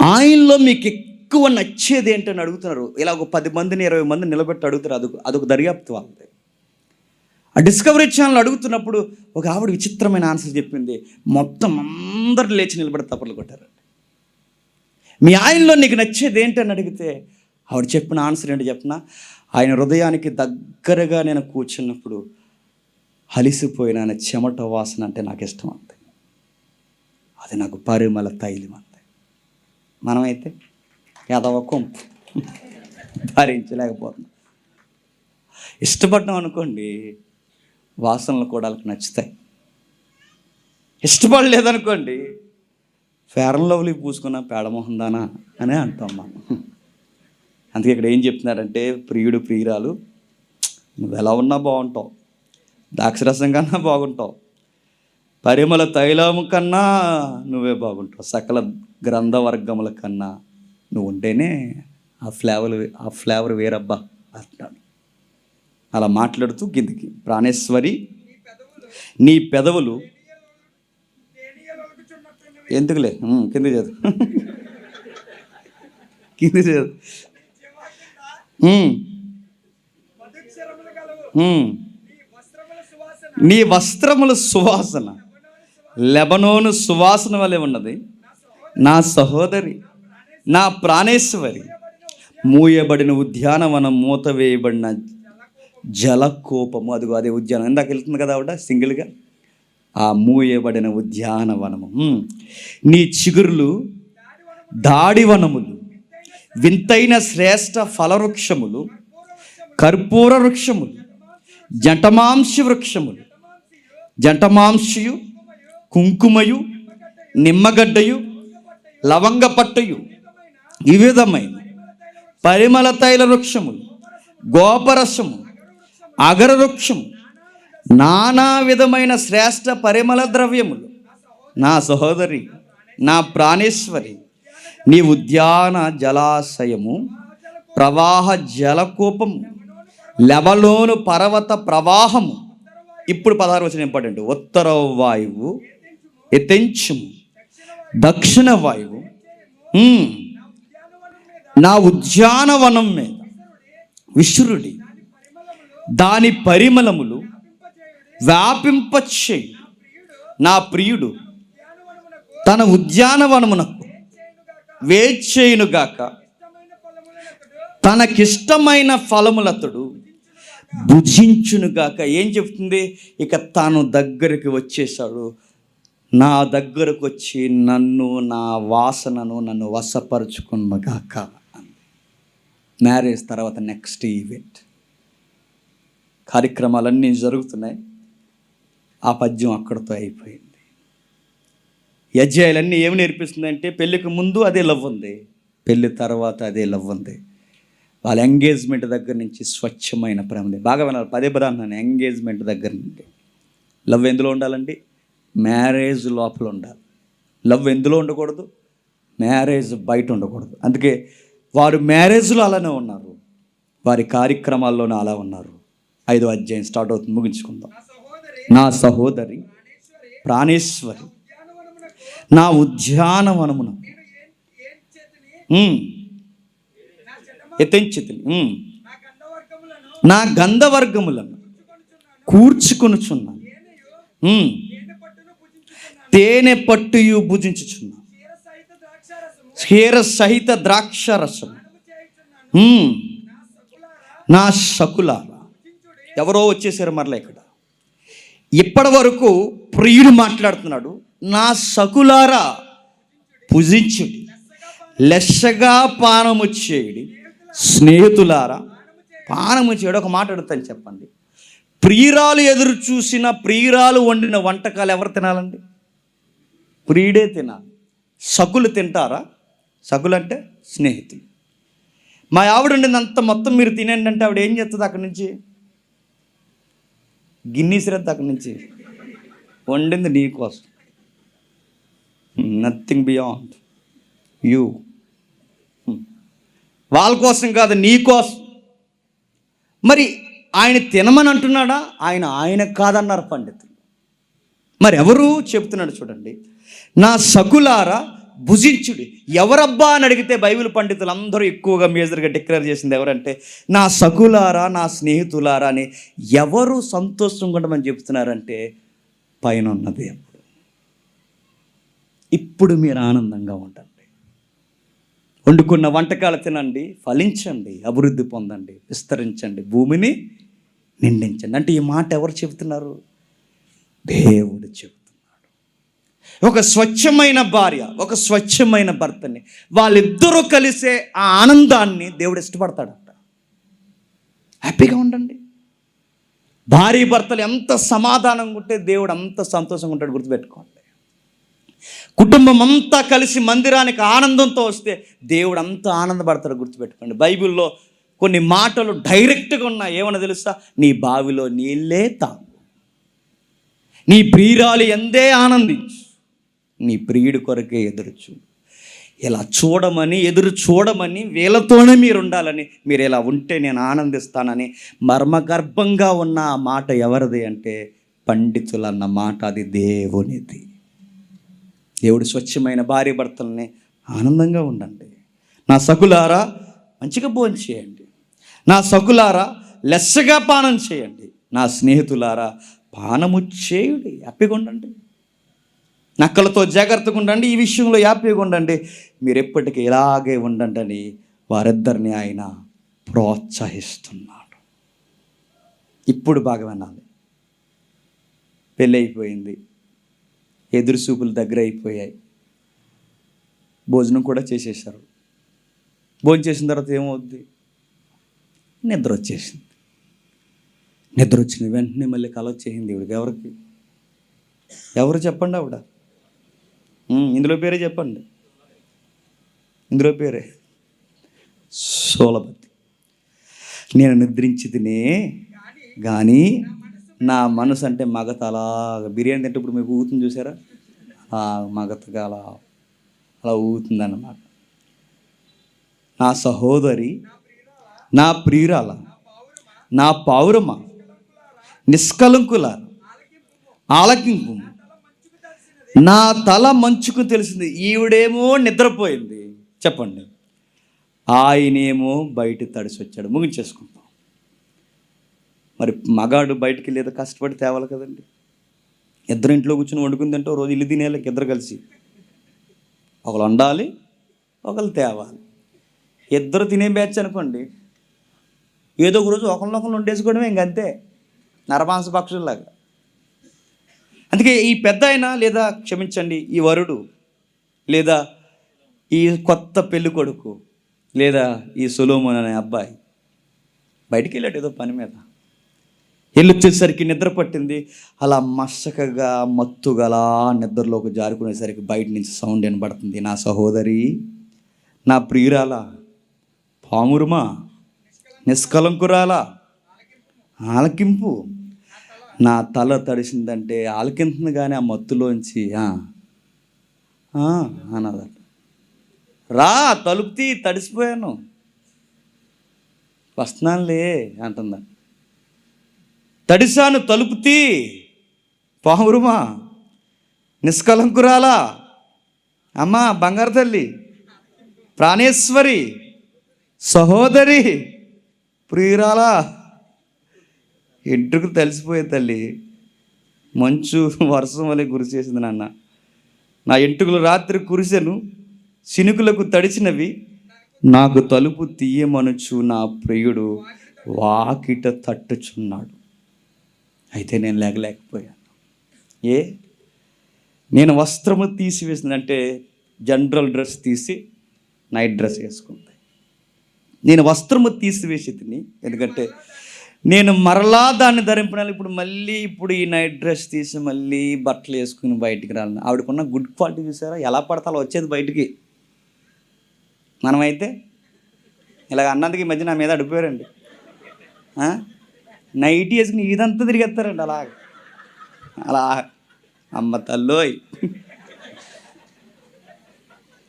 ఆయనలో మీకు ఎక్కువ నచ్చేది ఏంటని అడుగుతున్నారు. ఇలా ఒక 10 మందిని 20 మందిని నిలబెట్టి అడుగుతారు. అదొక దర్యాప్తు వాళ్ళది. ఆ డిస్కవరీ ఛానల్ అడుగుతున్నప్పుడు ఒక ఆవిడ విచిత్రమైన ఆన్సర్ చెప్పింది. మొత్తం అందరు లేచి నిలబడి తప్పలు కొట్టారు. మీ ఆయనలో నీకు నచ్చేది ఏంటని అడిగితే ఆవిడ చెప్పిన ఆన్సర్ ఏంటి చెప్పిన, ఆయన హృదయానికి దగ్గరగా నేను కూర్చున్నప్పుడు అలిసిపోయిన ఆయన చెమట వాసన అంటే నాకు ఇష్టం అంతే, అది నాకు పరిమళ తైలం అంతే. మనమైతే యాదవ కొంపు భరించలేకపోతున్నాం. ఇష్టపడ్డాం అనుకోండి, వాసనలు కూడా వాళ్ళకి నచ్చుతాయి. ఇష్టపడలేదనుకోండి, ఫేర్ అండ్ లవ్లీ పూసుకున్న పేడమోహం దానా అనే అంటాం మనం. అందుకే ఇక్కడ ఏం చెప్తున్నారంటే, ప్రియుడు ప్రియురాలు నువ్వు ఎలా ఉన్నా బాగుంటావు, ద్రాక్షరసం కన్నా బాగుంటావు, పరిమళ తైలము కన్నా నువ్వే బాగుంటావు, సకల గ్రంథవర్గముల కన్నా నువ్వు ఉంటేనే ఆ ఫ్లేవర్ వేరబ్బా అంటాడు. అలా మాట్లాడుతూ కిందికి, ప్రాణేశ్వరి నీ పెదవులు ఎందుకులే కింది చదువు కింది చదువు నీ వస్త్రముల సువాసన లెబనోను సువాసన వలె ఉన్నది నా సహోదరి, నా ప్రాణేశ్వరి. మూయబడిన ఉద్యానవనం, మూత వేయబడిన జలకోపము, అదిగో అదే ఉద్యానం. ఇందాక వెళ్తుంది కదా ఆవిడ సింగిల్గా, ఆ మూయబడిన ఉద్యానవనము. నీ చిగురులు దాడివనములు, వింతైన శ్రేష్ఠ ఫలవృక్షములు, కర్పూర వృక్షములు, జటమాంసి వృక్షములు, జటమాంసియు, కుంకుమయు, నిమ్మగడ్డయు, లవంగపట్టయు, ఈ విధమైన పరిమళ తైల వృక్షములు, గోపరసము, అగర వృక్షము, నానా విధమైన శ్రేష్ఠ పరిమళ ద్రవ్యములు, నా సహోదరి, నా ప్రాణేశ్వరి, నీ ఉద్యాన జలాశయము, ప్రవాహ జలకూపము, లెబనోను పర్వత ప్రవాహము. ఇప్పుడు 16 వచనం ఇంపార్టెంట్. ఉత్తర వాయువు ఎతెంచుము, దక్షిణ వాయువు నా ఉద్యానవనం మీద విసురుడి, దాని పరిమళములు వ్యాపింపచేయు. నా ప్రియుడు తన ఉద్యానవనమునకు వేచేయునుగాక, తనకిష్టమైన ఫలములతడు భుజించునుగాక. ఏం చెప్తుంది? ఇక తాను దగ్గరికి వచ్చేసాడు, నా దగ్గరకు వచ్చి నన్ను, నా వాసనను నన్ను వశపరుచుకున్నగాక. మ్యారేజ్ తర్వాత నెక్స్ట్ ఈవెంట్ కార్యక్రమాలన్నీ జరుగుతున్నాయి. ఆ పద్యం అక్కడితో అయిపోయింది. ఈ అధ్యాయాలన్నీ ఏమి నేర్పిస్తుందంటే, పెళ్ళికి ముందు అదే లవ్ ఉంది, పెళ్ళి తర్వాత అదే లవ్ ఉంది. వాళ్ళ ఎంగేజ్మెంట్ దగ్గర నుంచి స్వచ్ఛమైన ప్రేమ. బాగా వినాలి, పదే అన్నాను, ఎంగేజ్మెంట్ దగ్గర నుండి. లవ్ ఎందులో ఉండాలండి? మ్యారేజ్ లోపల ఉండాలి. లవ్ ఎందులో ఉండకూడదు? మ్యారేజ్ బయట ఉండకూడదు. అందుకే వారు మ్యారేజ్లో అలానే ఉన్నారు, వారి కార్యక్రమాల్లోనే అలా ఉన్నారు. 5వ అధ్యాయం స్టార్ట్ అవుతుంది, ముగించుకుందాం. నా సహోదరి ప్రాణేశ్వరి, నా ఉద్యానవనమున ఎతెంచితిని, నా గంధవర్గములను కూర్చుకొనుచున్నాను, తేనె పట్టుయు భుజించుచున్నాను, క్షీర సహిత ద్రాక్ష రసము హ్మ్. నా సకులారా. ఎవరో వచ్చేసారు మరలా ఇక్కడ. ఇప్పటి వరకు ప్రియుడు మాట్లాడుతున్నాడు. నా సకులారా భుజించుడి, లెస్సగా పానము చేయుడి, స్నేహితులారా పానము చేయడం. ఒక మాట అడుగుతాను, చెప్పండి. ప్రియురాలు ఎదురు చూసిన, ప్రియురాలు వండిన వంటకాలు ఎవరు తినాలండి? ప్రియుడే తినాలి. సకులు తింటారా? సకులు అంటే స్నేహితులు. మా ఆవిడ వండిందంత మొత్తం మీరు తినండి అంటే ఆవిడ ఏం చేస్తుంది? అక్కడి నుంచి గిన్నీసిరద్దు, అక్కడి నుంచి వండింది నీ కోసం, నథింగ్ బియాండ్ యూ. వాళ్ళ కోసం కాదు, నీ కోసం. మరి ఆయన తినమని అంటున్నాడా? ఆయన కాదన్నారు పండితులు. మరి ఎవరు చెప్తున్నాడు చూడండి. నా సకులారా భుజించుడి. ఎవరబ్బా అని అడిగితే బైబిల్ పండితులు అందరూ ఎక్కువగా మేజర్గా డిక్లేర్ చేసింది ఎవరంటే నా సకులారా, నా స్నేహితులారా అని. ఎవరు సంతోషంగా ఉండమని చెప్తున్నారంటే పైన ఉన్న దేవుడు. ఇప్పుడు మీరు ఆనందంగా ఉండండి, వండుకున్న వంటకాలు తినండి, ఫలించండి, అభివృద్ధి పొందండి, విస్తరించండి, భూమిని నిండించండి. అంటే ఈ మాట ఎవరు చెబుతున్నారు? దేవుడు చెబుతున్నాడు. ఒక స్వచ్ఛమైన భార్య, ఒక స్వచ్ఛమైన భర్తని, వాళ్ళిద్దరూ కలిసే ఆ ఆనందాన్ని దేవుడు ఇష్టపడతాడంట. హ్యాపీగా ఉండండి. భార్య భర్తలు ఎంత సమాధానంగా ఉంటే దేవుడు అంత సంతోషంగా ఉంటాడు. గుర్తుపెట్టుకోండి. కుటుంబం అంతా కలిసి మందిరానికి ఆనందంతో వస్తే దేవుడు అంత ఆనందపడతాడు. గుర్తుపెట్టుకోండి. బైబిల్లో కొన్ని మాటలు డైరెక్ట్గా ఉన్నాయి. ఏమన్నా తెలుసా? నీ బావిలో నీళ్ళే తాగు, నీ ప్రియురాలు ఎందే ఆనందించు, నీ ప్రియుడి కొరకే ఎదురుచు. ఇలా చూడమని, ఎదురు చూడమని, వీళ్ళతోనే మీరు ఉండాలని, మీరు ఇలా ఉంటే నేను ఆనందిస్తానని మర్మగర్భంగా ఉన్న ఆ మాట ఎవరిది అంటే పండితులు అన్న మాట. అది దేవునిది. దేవుడు స్వచ్ఛమైన భార్య భర్తల్ని ఆనందంగా ఉండండి. నా సకులారా మంచిగా భోజనం చేయండి, నా సకులారా లెస్సగా పానం చేయండి, నా స్నేహితులారా పానము చేయుడి. హ్యాపీగా ఉండండి. నక్కలతో జాగ్రత్తగా ఉండండి, ఈ విషయంలో హ్యాపీగా ఉండండి. మీరు ఎప్పటికీ ఇలాగే ఉండండి అని వారిద్దరిని ఆయన ప్రోత్సహిస్తున్నాడు. ఇప్పుడు బాగా వినాలి. పెళ్ళి అయిపోయింది, ఎదురు చూపులు దగ్గర అయిపోయాయి, భోజనం కూడా చేసేసారు. భోజనం చేసిన తర్వాత ఏమవుద్ది? నిద్ర వచ్చేసింది. నిద్ర వచ్చిన వెంటనే మళ్ళీ కల వచ్చేసింది ఇవిడికి. ఎవరికి? ఎవరు చెప్పండి? ఆవిడ. ఇందులో పేరే చెప్పండి. ఇందులో పేరే సోలబతి. నేను నిద్రించి తినే కానీ నా మనసు అంటే మగత అలాగా బిర్యానీ తింటే ఇప్పుడు మీకు ఊగుతుంది చూసారా? ఆ మగతగా అలా ఊగుతుందన్నమాట. నా సహోదరి, నా ప్రియురాల, నా పావురమ, నిష్కలంకుల ఆలకింపు, నా తల మంచుకు తెలిసింది. ఈవిడేమో నిద్రపోయింది, చెప్పండి, ఆయనేమో బయట తడిసి వచ్చాడు. ముగించేసుకుంటాం. మరి మగాడు బయటికి వెళ్ళేదో కష్టపడి తేవాలి కదండి. ఇద్దరు ఇంట్లో కూర్చొని వండుకుందంటే రోజు ఇల్లు తినేళ్ళకి ఇద్దరు కలిసి ఒకరు వండాలి, ఒకరు తేవాలి. ఇద్దరు తినే బ్యాచ్ అనుకోండి, ఏదో ఒక రోజు ఒకరినొకరు వండేసుకోవడమే, ఇంకంతే, నరమాంస పక్షుల్లాగా. అందుకే ఈ పెద్ద ఆయన, లేదా క్షమించండి ఈ వరుడు, లేదా ఈ కొత్త పెళ్ళి కొడుకు, లేదా ఈ సొలొమోను అనే అబ్బాయి బయటికి వెళ్ళాడు ఏదో పని మీద. వెళ్ళొచ్చేసరికి నిద్ర పట్టింది. అలా మసకగా మత్తుగా అలా నిద్రలోకి జారుకునేసరికి బయట నుంచి సౌండ్ వినబడుతుంది. నా సహోదరి, నా ప్రియురాల, పామురుమా, నిష్కలంకురాల ఆలకింపు. నా తల తడిసిందంటే ఆలకింతుంది, కానీ ఆ మత్తులోంచి అన్నదట. రా తలుపుతీ, తడిసిపోయాను, వస్తున్నానులే అంటుందా. తడిసాను, తలుపుతీ, పావురుమా, నిష్కలంకురాలా, అమ్మ బంగారు తల్లి, ప్రాణేశ్వరి, సహోదరి, ప్రియురాలా. ఎంట్రుకు తలిసిపోయే తల్లి, మంచు వర్షం వలె కురిసేసింది నాన్న. నా ఎంట్రుకులు రాత్రి కురిసెను, చినుకులకు తడిచినవి, నాకు తలుపు తీయమనుచు నా ప్రియుడు వాకిట తట్టుచున్నాడు. అయితే నేను లేకపోయాను. నేను వస్త్రము తీసివేసిందంటే జనరల్ డ్రెస్ తీసి నైట్ డ్రెస్ వేసుకుంది. నేను వస్త్రము తీసివేసి తిని, ఎందుకంటే నేను మరలా దాన్ని ధరింపడాలి. ఇప్పుడు ఈ నైట్ డ్రెస్ తీసి మళ్ళీ బట్టలు వేసుకుని బయటికి రాలి. ఆవిడకున్న గుడ్ క్వాలిటీ చూసారా, ఎలా పడతాలో వచ్చేది బయటికి. మనమైతే ఇలాగ అన్నందుకు ఈ మధ్య నా మీద అడిపోయారండి. నైట్ వేసుకుని ఇదంతా తిరిగేస్తారండి అలా అమ్మ తల్లోయ్.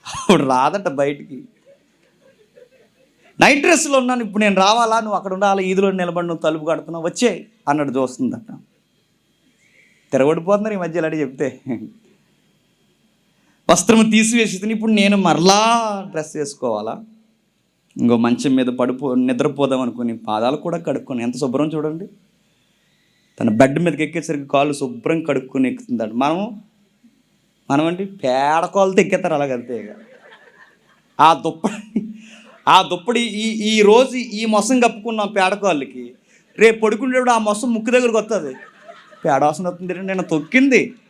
అప్పుడు రాదట బయటికి. నైట్ డ్రెస్లో ఉన్నాను, ఇప్పుడు నేను రావాలా, నువ్వు అక్కడ ఉండాలి, ఈదులో నిలబడి నువ్వు తలుపు కడుతున్నావు, వచ్చే అన్నట్టు చూస్తుందట. తిరగబడిపోతున్నారు ఈ మధ్య ఇలాంటి చెప్తే. వస్త్రం తీసివేసి ఇప్పుడు నేను మరలా డ్రెస్ వేసుకోవాలా, ఇంకో మంచం మీద నిద్రపోదాం అనుకుని పాదాలు కూడా కడుక్కొని, ఎంత శుభ్రం చూడండి. తన బెడ్ మీదకి ఎక్కేసరికి కాళ్ళు శుభ్రం కడుక్కొని ఎక్కుతుందట. మనమండి పేడకాలతో ఎక్కేస్తారు అలాగంతే. ఆ దుప్పటి ఈ రోజు ఈ మొసం కప్పుకున్నాం పేడకాళ్ళకి, రేపు పడుకునేటప్పుడు ఆ మొసం ముక్కు దగ్గరకు వస్తుంది. పేడవాసన వస్తుంది.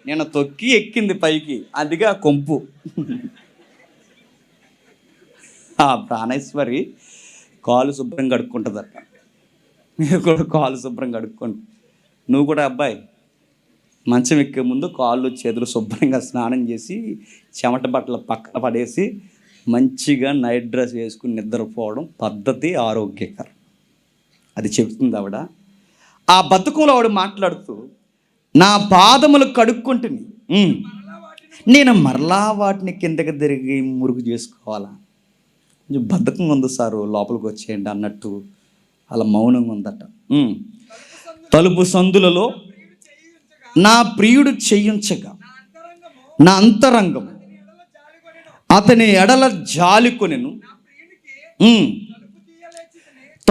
నేను తొక్కి ఎక్కింది పైకి, అదిగా కొంపు. ఆ ప్రాణేశ్వరి కాలు శుభ్రం కడుక్కుంటుందట. మీరు కూడా కాలు శుభ్రం కడుక్కోండి. నువ్వు కూడా అబ్బాయి మంచం ఎక్కే ముందు కాళ్ళు చేతులు శుభ్రంగా స్నానం చేసి చెమట బట్టలు పక్కన పడేసి మంచిగా నైట్ డ్రెస్ వేసుకుని నిద్రపోవడం పద్ధతి, ఆరోగ్యకరం. అది చెబుతుంది ఆవిడ. ఆ బతుకంలో ఆవిడ మాట్లాడుతూ, నా పాదములు కడుక్కుంటుని నేను మరలా వాటిని కిందకి తిరిగి మురుగు చేసుకోవాలా. కొంచెం బద్ధకంగా ఉంది సారు, లోపలికి వచ్చేయండి అన్నట్టు అలా మౌనంగా ఉందట. తలుపు సందులలో నా ప్రియుడు చేయించగా నా అంతరంగం అతని ఎడల జాలికొనెను.